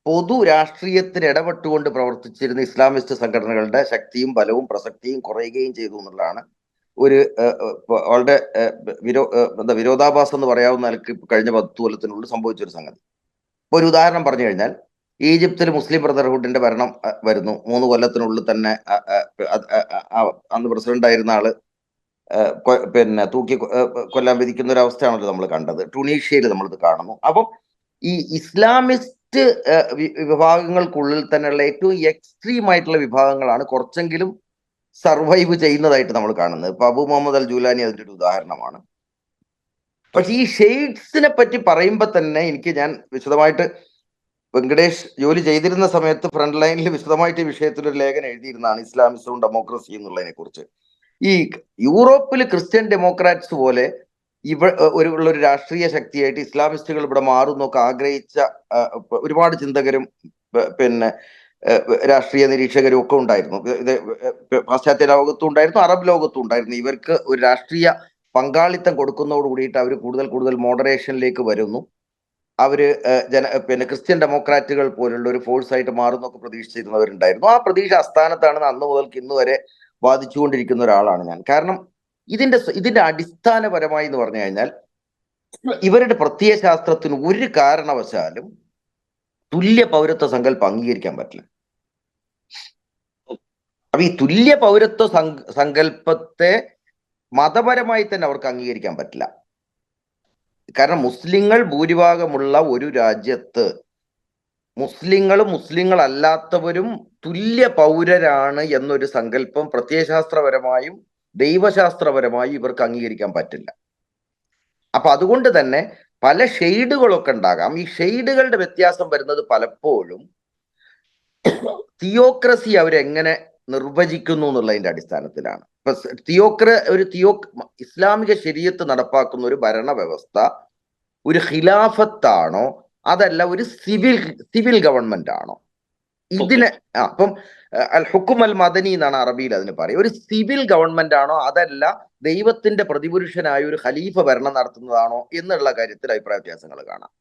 പൊതു രാഷ്ട്രീയത്തിന് ഇടപെട്ടുകൊണ്ട് പ്രവർത്തിച്ചിരുന്ന ഇസ്ലാമിസ്റ്റ് സംഘടനകളുടെ ശക്തിയും ബലവും പ്രസക്തിയും കുറയുകയും ചെയ്തു എന്നുള്ളതാണ് ഒരു വളരെ വിരോധാഭാസം എന്ന് പറയാവുന്ന നിലക്ക് കഴിഞ്ഞ 10 കൊല്ലത്തിനുള്ളിൽ സംഭവിച്ചൊരു സംഗതി. ഇപ്പൊ ഒരു ഉദാഹരണം പറഞ്ഞു കഴിഞ്ഞാൽ, ഈജിപ്തിൽ മുസ്ലിം ബ്രദർഹുഡിന്റെ ഭരണം വരുന്നു. 3 കൊല്ലത്തിനുള്ളിൽ തന്നെ അന്ന് പ്രസിഡന്റ് ആയിരുന്ന ആള് പിന്നെ തൂക്കി കൊല്ലാൻ വിധിക്കുന്ന ഒരു അവസ്ഥയാണല്ലോ നമ്മൾ കണ്ടത്. ടുണീഷ്യയിൽ നമ്മളിത് കാണുന്നു. അപ്പം ഈ ഇസ്ലാമിസ്റ്റ് വിഭാഗങ്ങൾക്കുള്ളിൽ തന്നെയുള്ള ഏറ്റവും എക്സ്ട്രീം ആയിട്ടുള്ള വിഭാഗങ്ങളാണ് കുറച്ചെങ്കിലും സർവൈവ് ചെയ്യുന്നതായിട്ട് നമ്മൾ കാണുന്നത്. ഇപ്പൊ അബു മുഹമ്മദ് അൽ ജൂലാനി അതിന്റെ ഒരു ഉദാഹരണമാണ്. പക്ഷെ ഈ ഷെയ്ഡ്സിനെ പറ്റി പറയുമ്പോൾ തന്നെ ഞാൻ വിശദമായിട്ട് വെങ്കടേഷ് ജോലി ചെയ്തിരുന്ന സമയത്ത് ഫ്രണ്ട് ലൈനിൽ വിശദമായിട്ട് ഈ വിഷയത്തിൽ ഒരു ലേഖനം എഴുതിയിരുന്നതാണ്, ഇസ്ലാമിസവും ഡെമോക്രസിയും എന്നുള്ളതിനെ കുറിച്ച്. ഈ യൂറോപ്പിൽ ക്രിസ്ത്യൻ ഡെമോക്രാറ്റ്സ് പോലെ ഉള്ളൊരു രാഷ്ട്രീയ ശക്തിയായിട്ട് ഇസ്ലാമിസ്റ്റുകൾ ഇവിടെ മാറുന്നൊക്കെ ആഗ്രഹിച്ച ഒരുപാട് ചിന്തകരും പിന്നെ രാഷ്ട്രീയ നിരീക്ഷകരും ഒക്കെ ഉണ്ടായിരുന്നു. ഇത് പാശ്ചാത്യ ലോകത്തും ഉണ്ടായിരുന്നു, അറബ് ലോകത്തും ഉണ്ടായിരുന്നു. ഇവർക്ക് ഒരു രാഷ്ട്രീയ പങ്കാളിത്തം കൊടുക്കുന്നതോട് കൂടിയിട്ട് അവർ കൂടുതൽ മോഡറേഷനിലേക്ക് വരുന്നു. അവര് പിന്നെ ക്രിസ്ത്യൻ ഡെമോക്രാറ്റുകൾ പോലുള്ള ഒരു ഫോഴ്സ് ആയിട്ട് മാറുന്നൊക്കെ പ്രതീക്ഷിച്ചിരുന്നവരുണ്ടായിരുന്നു. ആ പ്രതീക്ഷ അസ്ഥാനത്താണ് അന്ന് മുതൽക്ക് ഇന്ന് വരെ വാദിച്ചുകൊണ്ടിരിക്കുന്ന ഒരാളാണ് ഞാൻ. കാരണം ഇതിന്റെ അടിസ്ഥാനപരമായി എന്ന് പറഞ്ഞു കഴിഞ്ഞാൽ ഇവരുടെ പ്രത്യയശാസ്ത്രത്തിന് ഒരു കാരണവശാലും തുല്യ പൗരത്വ സങ്കല്പം അംഗീകരിക്കാൻ പറ്റില്ല. അപ്പൊ ഈ തുല്യ പൗരത്വ സങ്കല്പത്തെ മതപരമായി തന്നെ അവർക്ക് അംഗീകരിക്കാൻ പറ്റില്ല. കാരണം മുസ്ലിങ്ങൾ ഭൂരിഭാഗമുള്ള ഒരു രാജ്യത്ത് മുസ്ലിങ്ങളും മുസ്ലിങ്ങളല്ലാത്തവരും തുല്യ പൗരരാണ് എന്നൊരു സങ്കല്പം പ്രത്യയശാസ്ത്രപരമായും ദൈവശാസ്ത്രപരമായും ഇവർക്ക് അംഗീകരിക്കാൻ പറ്റില്ല. അപ്പൊ അതുകൊണ്ട് തന്നെ പല ഷെയ്ഡുകളൊക്കെ ഉണ്ടാകാം. ഈ ഷെയ്ഡുകളുടെ വ്യത്യാസം വരുന്നത് പലപ്പോഴും തിയോക്രസി അവരെങ്ങനെ നിർവചിക്കുന്നു എന്നുള്ളതിന്റെ അടിസ്ഥാനത്തിലാണ്. ഇപ്പൊ ഇസ്ലാമിക ശരീഅത്ത് നടപ്പാക്കുന്ന ഒരു ഭരണ വ്യവസ്ഥ ഒരു ഖിലാഫത്താണോ അതല്ല ഒരു സിവിൽ ഗവൺമെന്റ് ആണോ? ഇതിന് അപ്പം അൽ ഹുക്കും അൽ മദനി എന്നാണ് അറബിയിൽ അതിന് പറയുക. ഒരു സിവിൽ ഗവൺമെന്റ് ആണോ അതല്ല ദൈവത്തിന്റെ പ്രതിപുരുഷനായ ഒരു ഖലീഫ ഭരണം നടത്തുന്നതാണോ എന്നുള്ള കാര്യത്തിൽ അഭിപ്രായ വ്യത്യാസങ്ങൾ കാണാം.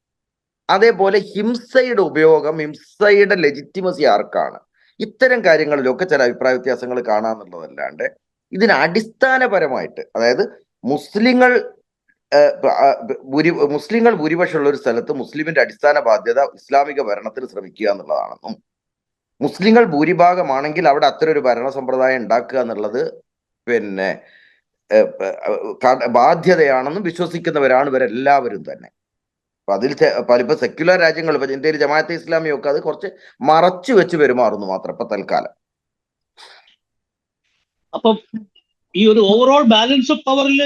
അതേപോലെ ഹിംസയുടെ ഉപയോഗം, ഹിംസയുടെ ലെജിറ്റിമസി ആർക്കാണ്, ഇത്തരം കാര്യങ്ങളിലൊക്കെ ചില അഭിപ്രായ വ്യത്യാസങ്ങൾ കാണാമെന്നുള്ളതല്ലാണ്ട് ഇതിന് അടിസ്ഥാനപരമായിട്ട്, അതായത് മുസ്ലിങ്ങൾ ഭൂരിപക്ഷമുള്ള ഒരു സ്ഥലത്ത് മുസ്ലിമിന്റെ അടിസ്ഥാന ബാധ്യത ഇസ്ലാമിക ഭരണത്തിന് ശ്രമിക്കുക എന്നുള്ളതാണെന്നും മുസ്ലിങ്ങൾ ഭൂരിഭാഗമാണെങ്കിൽ അവിടെ അത്തരം ഒരു ഭരണ സമ്പ്രദായം ഉണ്ടാക്കുക എന്നുള്ളത് പിന്നെ ബാധ്യതയാണെന്നും വിശ്വസിക്കുന്നവരാണ് ഇവരെല്ലാവരും തന്നെ. അപ്പൊ അതിൽ ഇപ്പൊ സെക്യുലർ രാജ്യങ്ങൾ, ഇപ്പൊ ഇന്ത്യയിൽ ജമാഅത്തെ ഇസ്ലാമിയൊക്കെ അത് കുറച്ച് മറച്ചു വെച്ച് പെരുമാറുന്നു മാത്രം ഇപ്പൊ തൽക്കാലം. അപ്പം ഈ ഒരു ഓവറോൾ ബാലൻസ് ഓഫ് പവറിൽ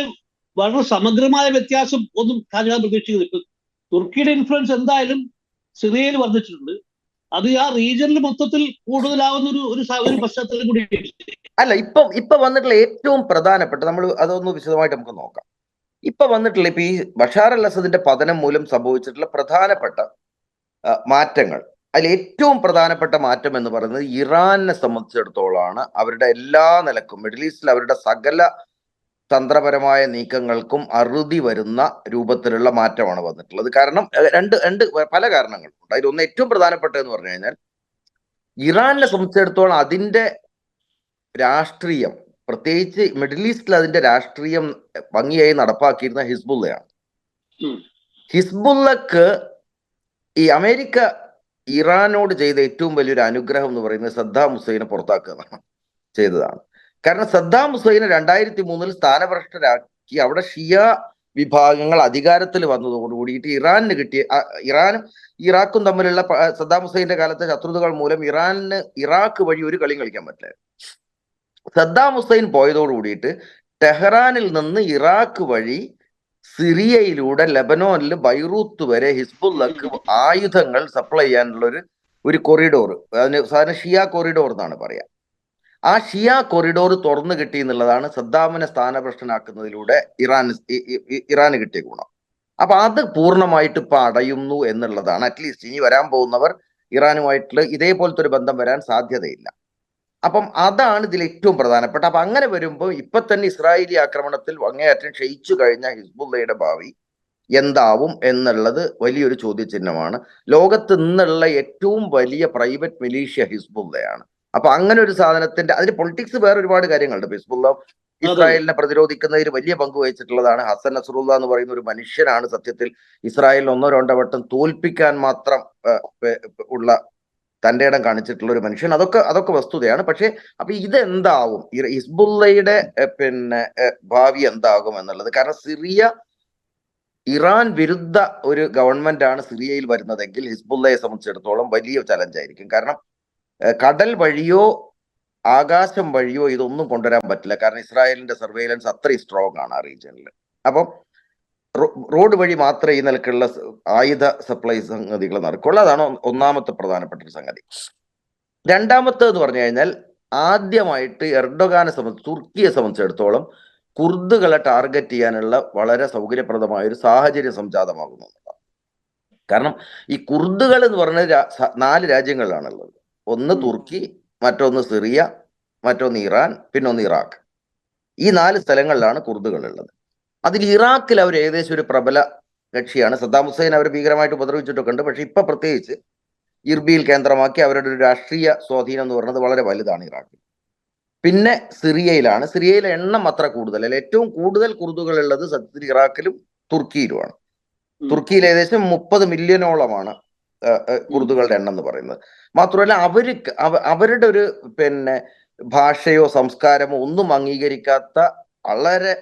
വളരെ സമഗ്രമായ വ്യത്യാസം ഒന്നും ഷാജഹാൻ പ്രതീക്ഷിക്കുന്നത്. ഇപ്പൊ തുർക്കിയുടെ ഇൻഫ്ലുവൻസ് എന്തായാലും സിറിയയിൽ വർദ്ധിച്ചിട്ടുണ്ട്. അത് ആ റീജിയനിൽ മൊത്തത്തിൽ കൂടുതലാവുന്ന ഒരു പശ്ചാത്തലം കൂടി. അല്ല, ഇപ്പൊ വന്നിട്ടുള്ള ഏറ്റവും പ്രധാനപ്പെട്ട, നമ്മൾ അതൊന്ന് വിശദമായിട്ട് നമുക്ക് നോക്കാം. ഇപ്പൊ വന്നിട്ടുള്ള ഇപ്പൊ ഈ ബഷാർ അൽ അസദിന്റെ പതനം മൂലം സംഭവിച്ചിട്ടുള്ള പ്രധാനപ്പെട്ട മാറ്റങ്ങൾ, അതിൽ ഏറ്റവും പ്രധാനപ്പെട്ട മാറ്റം എന്ന് പറയുന്നത് ഇറാനെ സംബന്ധിച്ചിടത്തോളമാണ്. അവരുടെ എല്ലാ നിലക്കും മിഡിൽ ഈസ്റ്റിൽ അവരുടെ സകല തന്ത്രപരമായ നീക്കങ്ങൾക്കും അറുതി വരുന്ന രൂപത്തിലുള്ള മാറ്റമാണ് വന്നിട്ടുള്ളത്. കാരണം പല കാരണങ്ങളുണ്ട്. അതിലൊന്ന് ഏറ്റവും പ്രധാനപ്പെട്ടതെന്ന് പറഞ്ഞു കഴിഞ്ഞാൽ ഇറാനെ സംബന്ധിച്ചിടത്തോളം അതിന്റെ രാഷ്ട്രീയം, പ്രത്യേകിച്ച് മിഡിൽ ഈസ്റ്റിൽ അതിന്റെ രാഷ്ട്രീയം ഭംഗിയായി നടപ്പാക്കിയിരുന്ന ഹിസ്ബുള്ളയാണ്. ഹിസ്ബുള്ളക്ക് ഈ അമേരിക്ക ഇറാനോട് ചെയ്ത ഏറ്റവും വലിയൊരു അനുഗ്രഹം എന്ന് പറയുന്നത് സദ്ദാം ഹുസൈനെ പുറത്താക്കുക ചെയ്തതാണ്. കാരണം സദ്ദാം ഹുസൈനെ 2003 സ്ഥാനഭ്രഷ്ടരാക്കി അവിടെ ഷിയ വിഭാഗങ്ങൾ അധികാരത്തിൽ വന്നതോടുകൂടിയിട്ട് ഇറാനിന് കിട്ടിയ, ഇറാനും ഇറാഖും തമ്മിലുള്ള സദ്ദാം ഹുസൈന്റെ കാലത്തെ ശത്രുതകൾ മൂലം ഇറാനിന് ഇറാഖ് വഴി ഒരു കളിയും കളിക്കാൻ പറ്റില്ല. സദ്ദാം ഹുസൈൻ പോയതോട് കൂടിയിട്ട് ടെഹ്റാനിൽ നിന്ന് ഇറാഖ് വഴി സിറിയയിലൂടെ ലെബനോനിൽ ബൈറൂത്ത് വരെ ഹിസ്ബുള്ളക്ക് ആയുധങ്ങൾ സപ്ലൈ ചെയ്യാനുള്ള ഒരു കൊറിഡോർ, അതിന് സാധാരണ ഷിയ കൊറിഡോർ എന്നാണ് പറയാ. ആ ഷിയ കൊറിഡോർ തുറന്നു കിട്ടി എന്നുള്ളതാണ് സദ്ദാമിനെ സ്ഥാനഭ്രഷ്ടനാക്കുന്നതിലൂടെ ഇറാന് കിട്ടിയ ഗുണം. അപ്പൊ അത് പൂർണ്ണമായിട്ട് ഇപ്പൊ അടയുന്നു എന്നുള്ളതാണ്. അറ്റ്ലീസ്റ്റ് ഇനി വരാൻ പോകുന്നവർ ഇറാനുമായിട്ടുള്ള ഇതേപോലത്തെ ഒരു ബന്ധം വരാൻ സാധ്യതയില്ല. അപ്പം അതാണ് ഇതിൽ ഏറ്റവും പ്രധാനപ്പെട്ട. അപ്പൊ അങ്ങനെ വരുമ്പോൾ ഇപ്പൊ തന്നെ ഇസ്രായേലി ആക്രമണത്തിൽ അങ്ങേയറ്റം ക്ഷയിച്ചു കഴിഞ്ഞ ഹിസ്ബുള്ളയുടെ ഭാവി എന്താവും എന്നുള്ളത് വലിയൊരു ചോദ്യചിഹ്നമാണ്. ലോകത്ത് നിന്നുള്ള ഏറ്റവും വലിയ പ്രൈവറ്റ് മിലീഷ്യ ഹിസ്ബുള്ളയാണ്. അപ്പൊ അങ്ങനെ ഒരു സാധനത്തിന്റെ അതിന് പൊളിറ്റിക്സ് വേറെ ഒരുപാട് കാര്യങ്ങളുണ്ട്. ഹിസ്ബുള്ള ഇസ്രായേലിനെ പ്രതിരോധിക്കുന്നതിൽ വലിയ പങ്ക് വഹിച്ചിട്ടുള്ളതാണ്. ഹസൻ നസ്രുള്ള എന്ന് പറയുന്ന ഒരു മനുഷ്യനാണ് സത്യത്തിൽ ഇസ്രായേലിൽ ഒന്നോ രണ്ടോ വട്ടം തോൽപ്പിക്കാൻ മാത്രം ഉള്ള തന്റെ ഇടം കാണിച്ചിട്ടുള്ള ഒരു മനുഷ്യൻ. അതൊക്കെ വസ്തുതയാണ്. പക്ഷെ അപ്പൊ ഇതെന്താവും, ഹിസ്ബുള്ളയുടെ ഭാവി എന്താകും എന്നുള്ളത്. കാരണം ഇറാൻ വിരുദ്ധ ഒരു ഗവൺമെന്റ് ആണ് സിറിയയിൽ വരുന്നതെങ്കിൽ ഹിസ്ബുള്ളയെ സംബന്ധിച്ചിടത്തോളം വലിയ ചലഞ്ച് ആയിരിക്കും. കാരണം കടൽ വഴിയോ ആകാശം വഴിയോ ഇതൊന്നും കൊണ്ടുവരാൻ പറ്റില്ല. കാരണം ഇസ്രായേലിന്റെ സർവൈലൻസ് അത്രയും സ്ട്രോങ് ആണ് ആ റീജിയനിൽ. അപ്പം റോഡ് വഴി മാത്രമേ ഈ നിലക്കുള്ള ആയുധ സപ്ലൈ സംഗതികൾ നടക്കുള്ളൂ. അതാണ് ഒന്നാമത്തെ പ്രധാനപ്പെട്ട ഒരു സംഗതി. രണ്ടാമത്തേന്ന് പറഞ്ഞു കഴിഞ്ഞാൽ ആദ്യമായിട്ട് എർഡോഗാനെ സംബന്ധിച്ച്, തുർക്കിയെ സംബന്ധിച്ചിടത്തോളം കുർദുകളെ ടാർഗറ്റ് ചെയ്യാനുള്ള വളരെ സൗകര്യപ്രദമായ ഒരു സാഹചര്യം സംജാതമാകുന്നു. കാരണം ഈ കുർദുകൾ എന്ന് പറഞ്ഞത് 4 രാജ്യങ്ങളിലാണുള്ളത്. ഒന്ന് തുർക്കി, മറ്റൊന്ന് സിറിയ, മറ്റൊന്ന് ഇറാൻ, പിന്നൊന്ന് ഇറാഖ്. ഈ 4 സ്ഥലങ്ങളിലാണ് കുർദുകൾ ഉള്ളത്. അതിൽ ഇറാഖിൽ അവർ ഏകദേശം ഒരു പ്രബല കക്ഷിയാണ്. സദ്ദാം ഹുസൈൻ അവർ ഭീകരമായിട്ട് ഉപദ്രവിച്ചിട്ടൊക്കെ ഉണ്ട്. പക്ഷെ ഇപ്പൊ പ്രത്യേകിച്ച് ഇർബിയിൽ കേന്ദ്രമാക്കി അവരുടെ ഒരു രാഷ്ട്രീയ സ്വാധീനം എന്ന് പറയുന്നത് വളരെ വലുതാണ് ഇറാഖിൽ. പിന്നെ സിറിയയിലാണ്. സിറിയയിലെ എണ്ണം അത്ര കൂടുതലല്ല. ഏറ്റവും കൂടുതൽ കുർദുകൾ ഉള്ളത് സത്യത്തിൽ ഇറാഖിലും തുർക്കിയിലുമാണ്. തുർക്കിയിൽ ഏകദേശം 30 മില്യണോളമാണ് കുർദുകളുടെ എണ്ണം എന്ന് പറയുന്നത്. മാത്രമല്ല അവരുടെ ഒരു ഭാഷയോ സംസ്കാരമോ ഒന്നും അംഗീകരിക്കാത്ത വളരെ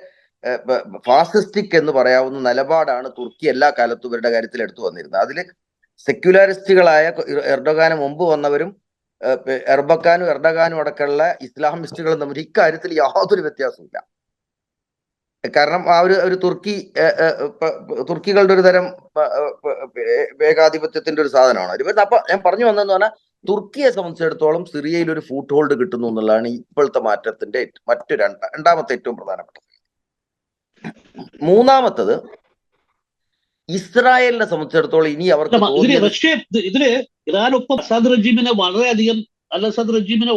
ഫാസിസ്റ്റിക് എന്ന് പറയാവുന്ന നിലപാടാണ് തുർക്കി എല്ലാ കാലത്തും ഇവരുടെ കാര്യത്തിൽ എടുത്തു വന്നിരുന്നത്. അതിൽ സെക്യുലറിസ്റ്റുകളായ എർഡോഗാന് മുമ്പ് വന്നവരും എർഡോഗാനും അടക്കമുള്ള ഇസ്ലാമിസ്റ്റുകളും തമ്മിൽ ഇക്കാര്യത്തിൽ യാതൊരു വ്യത്യാസമില്ല. കാരണം ആ ഒരു തുർക്കികളുടെ ഒരു തരം ഏകാധിപത്യത്തിന്റെ ഒരു സാധനമാണ്. അപ്പൊ ഞാൻ പറഞ്ഞു വന്നതെന്ന് പറഞ്ഞാൽ തുർക്കിയെ സംബന്ധിച്ചിടത്തോളം സിറിയയിൽ ഒരു ഫൂട്ട് ഹോൾഡ് കിട്ടുന്നു എന്നുള്ളതാണ് ഇപ്പോഴത്തെ മാറ്റത്തിന്റെ രണ്ടാമത്തെ ഏറ്റവും പ്രധാനപ്പെട്ടത്. മൂന്നാമത്തത് ഇസ്രായേലിനെ സംബന്ധിച്ചിടത്തോളം ഇനി അവർക്ക് ഇതില് ഇറാനൊപ്പം അസാദ് റജീമിനെ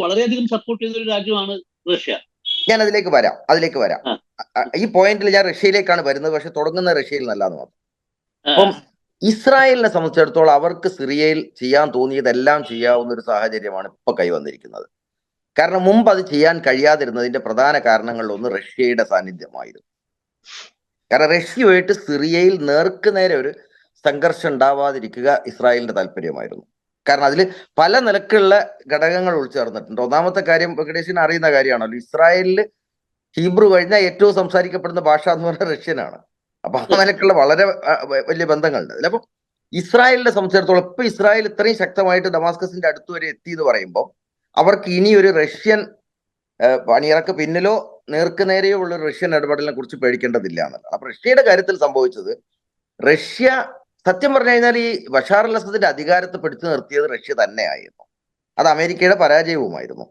വളരെയധികം സപ്പോർട്ട് ചെയ്ത ഒരു രാജ്യമാണ് റഷ്യ. ഞാൻ അതിലേക്ക് വരാം. ഈ പോയിന്റിൽ ഞാൻ റഷ്യയിലേക്കാണ് വരുന്നത്. പക്ഷെ തുടങ്ങുന്ന റഷ്യയിൽ നല്ലതെന്ന് മാത്രം. അപ്പം ഇസ്രായേലിനെ സംബന്ധിച്ചിടത്തോളം അവർക്ക് സിറിയയിൽ ചെയ്യാൻ തോന്നിയതെല്ലാം ചെയ്യാവുന്ന ഒരു സാഹചര്യമാണ് ഇപ്പൊ കൈവന്നിരിക്കുന്നത്. കാരണം മുമ്പ് അത് ചെയ്യാൻ കഴിയാതിരുന്നതിന്റെ പ്രധാന കാരണങ്ങളിൽ ഒന്ന് റഷ്യയുടെ സാന്നിധ്യമായിരുന്നു. കാരണം റഷ്യയുമായിട്ട് സിറിയയിൽ നേർക്കുനേരെ ഒരു സംഘർഷം ഉണ്ടാവാതിരിക്കുക ഇസ്രായേലിന്റെ താല്പര്യമായിരുന്നു. കാരണം അതിൽ പല നിലക്കുള്ള ഘടകങ്ങൾ ഉൾച്ചേർന്നിട്ടുണ്ട്. ഒന്നാമത്തെ കാര്യം വെങ്കടേശിന് അറിയുന്ന കാര്യമാണല്ലോ, ഇസ്രായേലിൽ ഹീബ്രു കഴിഞ്ഞാൽ ഏറ്റവും സംസാരിക്കപ്പെടുന്ന ഭാഷ എന്ന് പറഞ്ഞാൽ റഷ്യനാണ്. അപ്പൊ ആ നിലക്കുള്ള വളരെ വലിയ ബന്ധങ്ങളുണ്ട് അതിൽ. അപ്പൊ ഇസ്രായേലിനെ സംബന്ധിച്ചിടത്തോളം ഇപ്പൊ ഇസ്രായേൽ ഇത്രയും ശക്തമായിട്ട് ഡമാസ്കസിന്റെ അടുത്ത് വരെ എത്തി എന്ന് പറയുമ്പോൾ അവർക്ക് ഇനി ഒരു റഷ്യൻ പണിയിറക്ക് പിന്നിലോ നേർക്കുനേരെയോ ഉള്ള ഒരു റഷ്യൻ ഇടപെടലിനെ കുറിച്ച് പേടിക്കേണ്ടതില്ല എന്നുള്ളതാണ്. അപ്പൊ റഷ്യയുടെ കാര്യത്തിൽ സംഭവിച്ചത്, റഷ്യ സത്യം പറഞ്ഞു കഴിഞ്ഞാൽ ഈ ബഷാർ അൽ അസദിന്റെ അധികാരത്തെ പിടിച്ചു നിർത്തിയത് റഷ്യ തന്നെയായിരുന്നു. അത് അമേരിക്കയുടെ പരാജയവുമായിരുന്നു.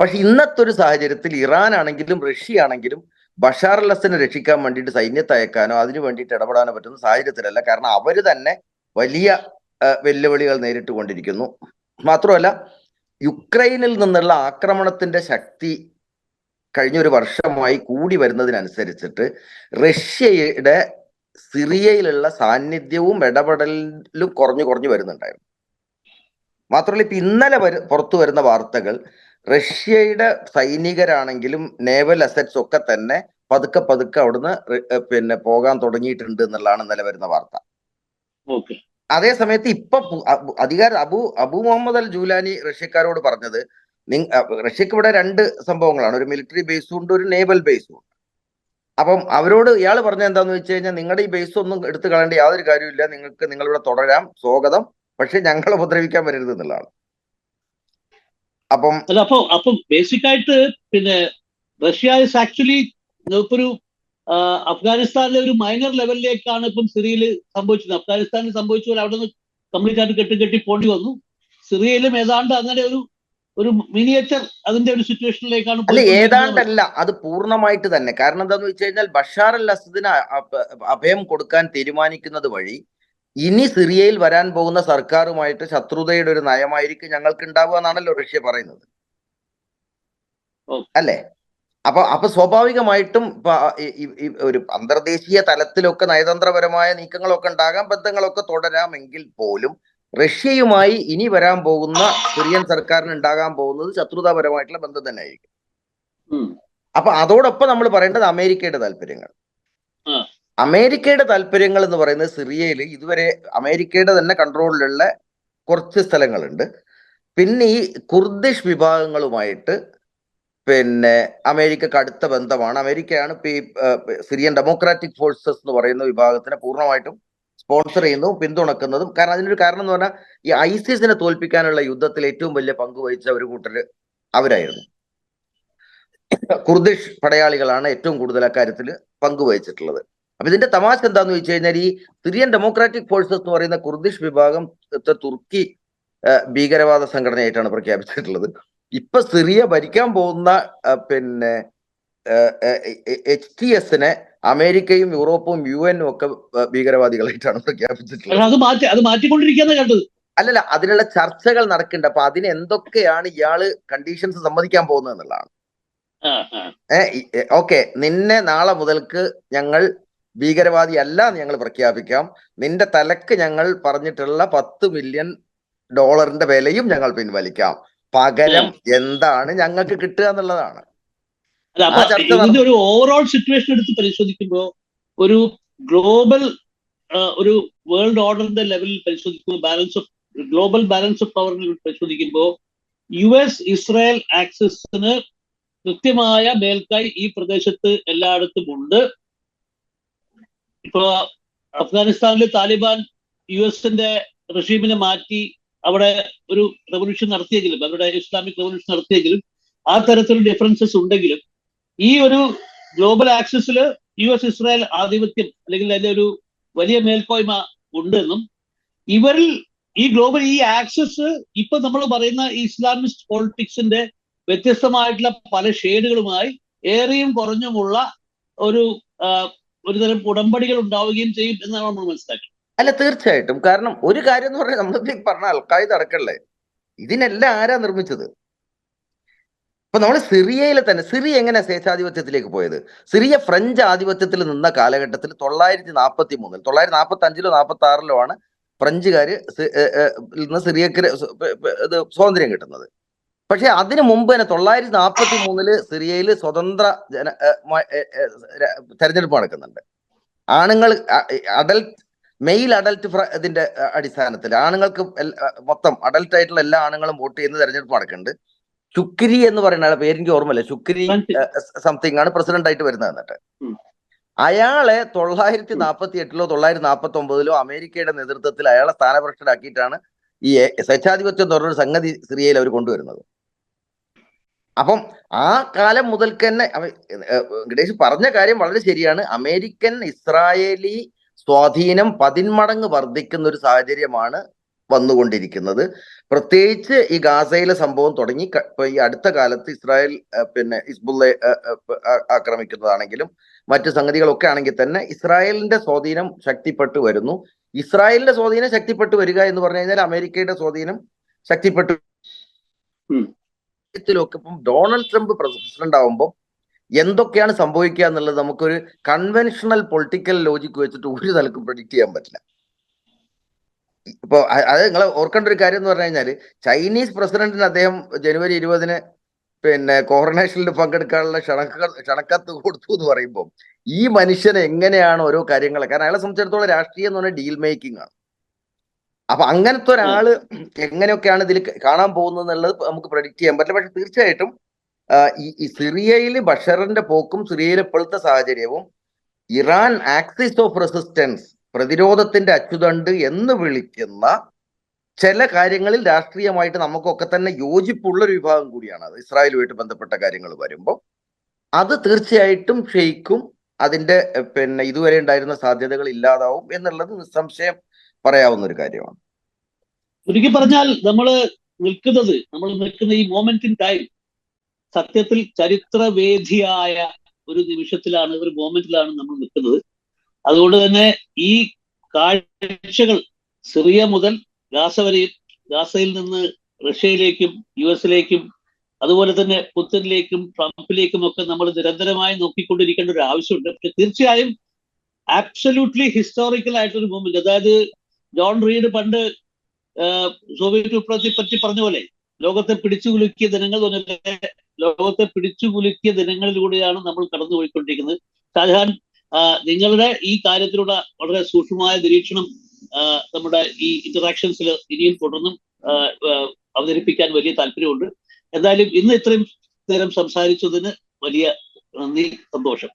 പക്ഷെ ഇന്നത്തെ ഒരു സാഹചര്യത്തിൽ ഇറാൻ ആണെങ്കിലും റഷ്യ ആണെങ്കിലും ബഷാർ അൽ അസദിനെ രക്ഷിക്കാൻ വേണ്ടിയിട്ട് സൈന്യത്തെ അയക്കാനോ അതിനു വേണ്ടിയിട്ട് ഇടപെടാനോ പറ്റുന്ന സാഹചര്യത്തിലല്ല. കാരണം അവര് തന്നെ വലിയ വെല്ലുവിളികൾ നേരിട്ട് കൊണ്ടിരിക്കുന്നു. മാത്രമല്ല യുക്രൈനിൽ നിന്നുള്ള ആക്രമണത്തിന്റെ ശക്തി കഴിഞ്ഞൊരു വർഷമായി കൂടി വരുന്നതിനനുസരിച്ചിട്ട് റഷ്യയുടെ സിറിയയിലുള്ള സാന്നിധ്യവും ഇടപെടലും കുറഞ്ഞു വരുന്നുണ്ടായിരുന്നു. മാത്രമല്ല ഇപ്പൊ ഇന്നലെ പുറത്തു വരുന്ന വാർത്തകൾ റഷ്യയുടെ സൈനികരാണെങ്കിലും നേവൽ അസറ്റ്സ് ഒക്കെ തന്നെ പതുക്കെ അവിടുന്ന് പോകാൻ തുടങ്ങിയിട്ടുണ്ട് എന്നുള്ളതാണ് ഇന്നലെ വരുന്ന വാർത്ത. അതേ സമയത്ത് ഇപ്പൊ അബു മുഹമ്മദ് അൽ ജൂലാനി റഷ്യക്കാരോട് പറഞ്ഞത്, റഷ്യക്ക് ഇവിടെ 2 സംഭവങ്ങളാണ്, ഒരു മിലിറ്ററി ബേസും ഉണ്ട്, ഒരു നേവൽ ബേസും ഉണ്ട്. അപ്പം അവരോട് ഇയാൾ പറഞ്ഞത് എന്താന്ന് വെച്ച് കഴിഞ്ഞാൽ, നിങ്ങളുടെ ഈ ബേസ് ഒന്നും എടുത്തു കളയേണ്ട യാതൊരു കാര്യമില്ല, നിങ്ങളിവിടെ തുടരാം, സ്വാഗതം, പക്ഷെ ഞങ്ങളെ ഉപദ്രവിക്കാൻ വരരുത് എന്നുള്ളതാണ്. അപ്പം ബേസിക് ആയിട്ട് റഷ്യ ഇസ് ആക്ച്വലി ഒരു അഫ്ഗാനിസ്ഥാനിലെ ഒരു മൈനർ ലെവലിലേക്കാണ് ഇപ്പം സിറിയയിൽ സംഭവിച്ചത്. അഫ്ഗാനിസ്ഥാനിൽ സംഭവിച്ച പോലെ അവിടെ നിന്ന് കംപ്ലീറ്റ് ആയിട്ട് കെട്ടി പോണ്ടി വന്നു. സിറിയയിലും ഏതാണ്ട് അങ്ങനെ ഒരു മിനിയേച്ചർ അതിന്റെ ഒരു സിറ്റുവേഷനിലേക്കാണ്. അല്ല, ഏതാണ്ടല്ല, അത് പൂർണ്ണമായിട്ട് തന്നെ. കാരണം എന്താന്ന് വെച്ച് കഴിഞ്ഞാൽ ബഷാർ അൽ അസദിന് അഭയം കൊടുക്കാൻ തീരുമാനിക്കുന്നത് വഴി ഇനി സിറിയയിൽ വരാൻ പോകുന്ന സർക്കാരുമായിട്ട് ശത്രുതയുടെ ഒരു നയമായിരിക്കും ഞങ്ങൾക്ക് ഉണ്ടാവുക എന്നാണല്ലോ റഷ്യ പറയുന്നത്, അല്ലേ? അപ്പൊ സ്വാഭാവികമായിട്ടും ഒരു അന്തർദേശീയ തലത്തിലൊക്കെ നയതന്ത്രപരമായ നീക്കങ്ങളൊക്കെ ഉണ്ടാകാം, ബന്ധങ്ങളൊക്കെ തുടരാമെങ്കിൽ പോലും റഷ്യയുമായി ഇനി വരാൻ പോകുന്ന സിറിയൻ സർക്കാരിന് ഉണ്ടാകാൻ പോകുന്നത് ശത്രുതാപരമായിട്ടുള്ള ബന്ധം തന്നെ ആയിരിക്കും. അപ്പൊ അതോടൊപ്പം നമ്മൾ പറയേണ്ടത് അമേരിക്കയുടെ താല്പര്യങ്ങൾ. അമേരിക്കയുടെ താല്പര്യങ്ങൾ എന്ന് പറയുന്നത് സിറിയയിൽ ഇതുവരെ അമേരിക്കയുടെ തന്നെ കൺട്രോളിലുള്ള കുറച്ച് സ്ഥലങ്ങളുണ്ട്. പിന്നെ ഈ കുർദിഷ് വിഭാഗങ്ങളുമായിട്ട് പിന്നെ അമേരിക്കക്ക് അടുത്ത ബന്ധമാണ്. അമേരിക്കയാണ് ഇപ്പൊ ഈ സിറിയൻ ഡെമോക്രാറ്റിക് ഫോഴ്സസ് എന്ന് പറയുന്ന വിഭാഗത്തിനെ പൂർണ്ണമായിട്ടും സ്പോൺസർ ചെയ്യുന്നതും പിന്തുണക്കുന്നതും. കാരണം അതിനൊരു കാരണം എന്ന് പറഞ്ഞാൽ ഈ ഐസിസിനെ തോൽപ്പിക്കാനുള്ള യുദ്ധത്തിൽ ഏറ്റവും വലിയ പങ്ക് വഹിച്ച ഒരു കൂട്ടര് അവരായിരുന്നു. കുർദിഷ് പടയാളികളാണ് ഏറ്റവും കൂടുതൽ അക്കാര്യത്തിൽ പങ്കുവഹിച്ചിട്ടുള്ളത്. അപ്പൊ ഇതിന്റെ തമാശ എന്താന്ന് വെച്ച് കഴിഞ്ഞാൽ ഈ സിറിയൻ ഡെമോക്രാറ്റിക് ഫോഴ്സസ് എന്ന് പറയുന്ന കുർദിഷ് വിഭാഗം തുർക്കി ഭീകരവാദ സംഘടനയായിട്ടാണ് പ്രഖ്യാപിച്ചിട്ടുള്ളത്. ഇപ്പൊ സിറിയ ഭരിക്കാൻ പോകുന്ന പിന്നെ HTSനെ അമേരിക്കയും യൂറോപ്പും UN ഒക്കെ ഭീകരവാദികളായിട്ടാണ് പ്രഖ്യാപിച്ചിട്ടുള്ളത്. അല്ലല്ല, അതിനുള്ള ചർച്ചകൾ നടക്കുന്നുണ്ട്. അപ്പൊ അതിന് എന്തൊക്കെയാണ് ഇയാള് കണ്ടീഷൻസ് സമ്മതിക്കാൻ പോകുന്നത് എന്നുള്ളതാണ്. ഓക്കെ, നിന്നെ നാളെ മുതൽക്ക് ഞങ്ങൾ ഭീകരവാദി അല്ല എന്ന് ഞങ്ങൾ പ്രഖ്യാപിക്കാം, നിന്റെ തലക്ക് ഞങ്ങൾ പറഞ്ഞിട്ടുള്ള $10 മില്യൺ വിലയും ഞങ്ങൾ പിൻവലിക്കാം, പകരം എന്താണ് ഞങ്ങൾക്ക് കിട്ടുക എന്നുള്ളതാണ്. ഇതിന്റെ ഒരു ഓവറോൾ സിറ്റുവേഷൻ എടുത്ത് പരിശോധിക്കുമ്പോൾ, ഒരു ഗ്ലോബൽ ഒരു വേൾഡ് ഓർഡറിന്റെ ലെവലിൽ പരിശോധിക്കുമ്പോൾ, ഗ്ലോബൽ ബാലൻസ് ഓഫ് പവറിൽ പരിശോധിക്കുമ്പോൾ US ഇസ്രായേൽ ആക്സിസിന് കൃത്യമായ മേൽക്കൈ ഈ പ്രദേശത്ത് എല്ലായിടത്തും ഉണ്ട്. ഇപ്പൊ അഫ്ഗാനിസ്ഥാനിൽ താലിബാൻ US-ന്റെ റഷീമിനെ മാറ്റി അവിടെ ഒരു റെവല്യൂഷൻ നടത്തിയെങ്കിലും, അവരുടെ ഇസ്ലാമിക് റെവല്യൂഷൻ നടത്തിയെങ്കിലും ആ തരത്തിലുള്ള ഡിഫറൻസസ് ഉണ്ടെങ്കിലും ഈ ഒരു ഗ്ലോബൽ ആക്സിസിൽ US ഇസ്രായേൽ ആധിപത്യം അല്ലെങ്കിൽ അതിന്റെ ഒരു വലിയ മേൽക്കോയ്മ ഉണ്ടെന്നും ഇവരിൽ ഈ ആക്സിസ് ഇപ്പൊ നമ്മൾ പറയുന്ന ഇസ്ലാമിസ്റ്റ് പൊളിറ്റിക്സിന്റെ വ്യത്യസ്തമായിട്ടുള്ള പല ഷെയ്ഡുകളുമായി ഏറെയും കുറഞ്ഞുമുള്ള ഒരു തരം ഉടമ്പടികൾ ഉണ്ടാവുകയും ചെയ്യും എന്നാണ് നമ്മൾ മനസ്സിലാക്കുന്നത്. അല്ല, തീർച്ചയായിട്ടും. കാരണം ഒരു കാര്യം എന്ന് പറഞ്ഞാൽ നമ്മൾ പറഞ്ഞ അൽഖായിദ അടക്കല്ലേ, ഇതിനെല്ലാം ആരാ നിർമ്മിച്ചത്? ഇപ്പൊ നമ്മൾ സിറിയയിലെ തന്നെ, സിറിയ എങ്ങനെ സ്വേച്ഛാധിപത്യത്തിലേക്ക് പോയത്? സിറിയ ഫ്രഞ്ച് ആധിപത്യത്തിൽ നിന്ന കാലഘട്ടത്തിൽ 943 945-ലോ 946-ലോ ആണ് ഫ്രഞ്ചുകാര് നിന്ന് സിറിയക്ക് സ്വാതന്ത്ര്യം കിട്ടുന്നത്. പക്ഷെ അതിനു മുമ്പ് തന്നെ 943-ല് സിറിയയിൽ സ്വതന്ത്ര തെരഞ്ഞെടുപ്പ് നടക്കുന്നുണ്ട്. ആണുങ്ങൾ മെയിൽ അഡൽട്ട് ഇതിന്റെ അടിസ്ഥാനത്തിൽ ആണുങ്ങൾക്ക് മൊത്തം അഡൽട്ട് ആയിട്ടുള്ള എല്ലാ ആണുങ്ങളും വോട്ട് ചെയ്യുന്ന തെരഞ്ഞെടുപ്പ് നടക്കുന്നുണ്ട്. ശുക്രി എന്ന് പറയുന്ന ആളെ പേരെനിക്ക് ഓർമ്മയില്ല, ശുക്രി സംതിങ് ആണ് പ്രസിഡന്റ് ആയിട്ട് വരുന്നത്. എന്നിട്ട് അയാളെ 948-ലോ 949-ലോ അമേരിക്കയുടെ നേതൃത്വത്തിൽ അയാളെ സ്ഥാനഭ്രഷ്ടനാക്കിയിട്ടാണ് ഈ സ്വേച്ഛാധിപത്യം എന്ന് പറഞ്ഞൊരു സംഗതി സിറിയയിൽ അവർ കൊണ്ടുവരുന്നത്. അപ്പം ആ കാലം മുതൽക്ക് തന്നെ വെങ്കടേഷ് പറഞ്ഞ കാര്യം വളരെ ശരിയാണ്. അമേരിക്കൻ ഇസ്രായേലി സ്വാധീനം 10 മടങ്ങ് വർദ്ധിക്കുന്ന ഒരു സാഹചര്യമാണ് വന്നുകൊണ്ടിരിക്കുന്നത്. പ്രത്യേകിച്ച് ഈ ഗാസയിലെ സംഭവം തുടങ്ങി ഇപ്പൊ ഈ അടുത്ത കാലത്ത് ഇസ്രായേൽ പിന്നെ ഹിസ്ബുള്ളയെ ആക്രമിക്കുന്നതാണെങ്കിലും മറ്റു സംഗതികളൊക്കെ ആണെങ്കിൽ തന്നെ ഇസ്രായേലിന്റെ സ്വാധീനം ശക്തിപ്പെട്ടു വരുന്നു. ഇസ്രായേലിന്റെ സ്വാധീനം ശക്തിപ്പെട്ടു വരിക എന്ന് പറഞ്ഞു കഴിഞ്ഞാൽ അമേരിക്കയുടെ സ്വാധീനം ശക്തിപ്പെട്ടു. ഇപ്പം ഡൊണാൾഡ് ട്രംപ് പ്രസിഡന്റ് ആവുമ്പോൾ എന്തൊക്കെയാണ് സംഭവിക്കുക എന്നുള്ളത് നമുക്കൊരു കൺവെൻഷണൽ പൊളിറ്റിക്കൽ ലോജിക്ക് വെച്ചിട്ട് ഒരു തലക്കും പ്രഡിക്റ്റ് ചെയ്യാൻ പറ്റില്ല. ഇപ്പൊ അത് നിങ്ങൾ ഓർക്കേണ്ട ഒരു കാര്യം എന്ന് പറഞ്ഞു കഴിഞ്ഞാൽ, ചൈനീസ് പ്രസിഡന്റിന് അദ്ദേഹം ജനുവരി 20-ന് പിന്നെ കോറനേഷനിൽ പങ്കെടുക്കാനുള്ള ക്ഷണക്കത്ത് കൊടുത്തു എന്ന് പറയുമ്പോൾ ഈ മനുഷ്യനെ എങ്ങനെയാണ് ഓരോ കാര്യങ്ങൾ, കാരണം അയാളെ സംബന്ധിച്ചിടത്തോളം രാഷ്ട്രീയം എന്ന് പറഞ്ഞാൽ ഡീൽ മേക്കിംഗ് ആണ്. അപ്പൊ അങ്ങനത്തെ ഒരാള് എങ്ങനെയൊക്കെയാണ് ഇതിൽ കാണാൻ പോകുന്നത് എന്നുള്ളത് നമുക്ക് പ്രഡിക്റ്റ് ചെയ്യാൻ പറ്റില്ല. പക്ഷെ തീർച്ചയായിട്ടും ഈ സിറിയയിൽ ബഷറിന്റെ പോക്കും സിറിയയിലെ ഇപ്പോഴത്തെ സാഹചര്യവും ഇറാൻ ആക്സിസ് ഓഫ് റെസിസ്റ്റൻസ്, പ്രതിരോധത്തിന്റെ അച്ചുതണ്ട് എന്ന് വിളിക്കുന്ന ചില കാര്യങ്ങളിൽ രാഷ്ട്രീയമായിട്ട് നമുക്കൊക്കെ തന്നെ യോജിപ്പുള്ളൊരു വിഭാഗം കൂടിയാണ് അത്. ഇസ്രായേലുമായിട്ട് ബന്ധപ്പെട്ട കാര്യങ്ങൾ വരുമ്പോൾ അത് തീർച്ചയായിട്ടും ക്ഷയിക്കും. അതിന്റെ പിന്നെ ഇതുവരെ ഉണ്ടായിരുന്ന സാധ്യതകൾ ഇല്ലാതാവും എന്നുള്ളത് നിസ്സംശയം പറയാവുന്ന ഒരു കാര്യമാണ്. ചുരുക്കി പറഞ്ഞാൽ നമ്മൾ നിൽക്കുന്ന ഈ മൊമെന്റ് ഇൻ ടൈം സത്യത്തിൽ ചരിത്രവേദിയായ ഒരു നിമിഷത്തിലാണ്, ഒരു മൊമെന്റിലാണ് നമ്മൾ നിൽക്കുന്നത്. അതുകൊണ്ട് തന്നെ ഈ കാഴ്ചകൾ സിറിയ മുതൽ ഗാസ വരെയും, ഗാസയിൽ നിന്ന് റഷ്യയിലേക്കും US-ലേക്കും അതുപോലെ തന്നെ പുത്തിനിലേക്കും ട്രംപിലേക്കും ഒക്കെ നമ്മൾ നിരന്തരമായി നോക്കിക്കൊണ്ടിരിക്കേണ്ട ഒരു ആവശ്യമുണ്ട്. പക്ഷെ തീർച്ചയായും ആബ്സല്യൂട്ട്ലി ഹിസ്റ്റോറിക്കൽ ആയിട്ടൊരു മൂവ്മെന്റ്, അതായത് ജോൺ റീഡ് പണ്ട് സോവിയറ്റ് വിപ്ലവത്തെ പറ്റി പറഞ്ഞ പോലെ ലോകത്തെ പിടിച്ചുകുലുക്കിയ ദിനങ്ങൾ തന്നെ ലോകത്തെ പിടിച്ചുകുലുക്കിയ ദിനങ്ങളിലൂടെയാണ് നമ്മൾ കടന്നുപോയിക്കൊണ്ടിരിക്കുന്നത്. ഷാജഹാൻ, നിങ്ങളുടെ ഈ കാര്യത്തിലുള്ള വളരെ സൂക്ഷ്മമായ നിരീക്ഷണം നമ്മുടെ ഈ ഇന്ററാക്ഷൻസിൽ ഇനിയും തുടർന്നും അവതരിപ്പിക്കാൻ വലിയ താല്പര്യമുണ്ട്. എന്തായാലും ഇന്ന് ഇത്രയും നേരം സംസാരിച്ചതിന് വലിയ നന്ദി, സന്തോഷം.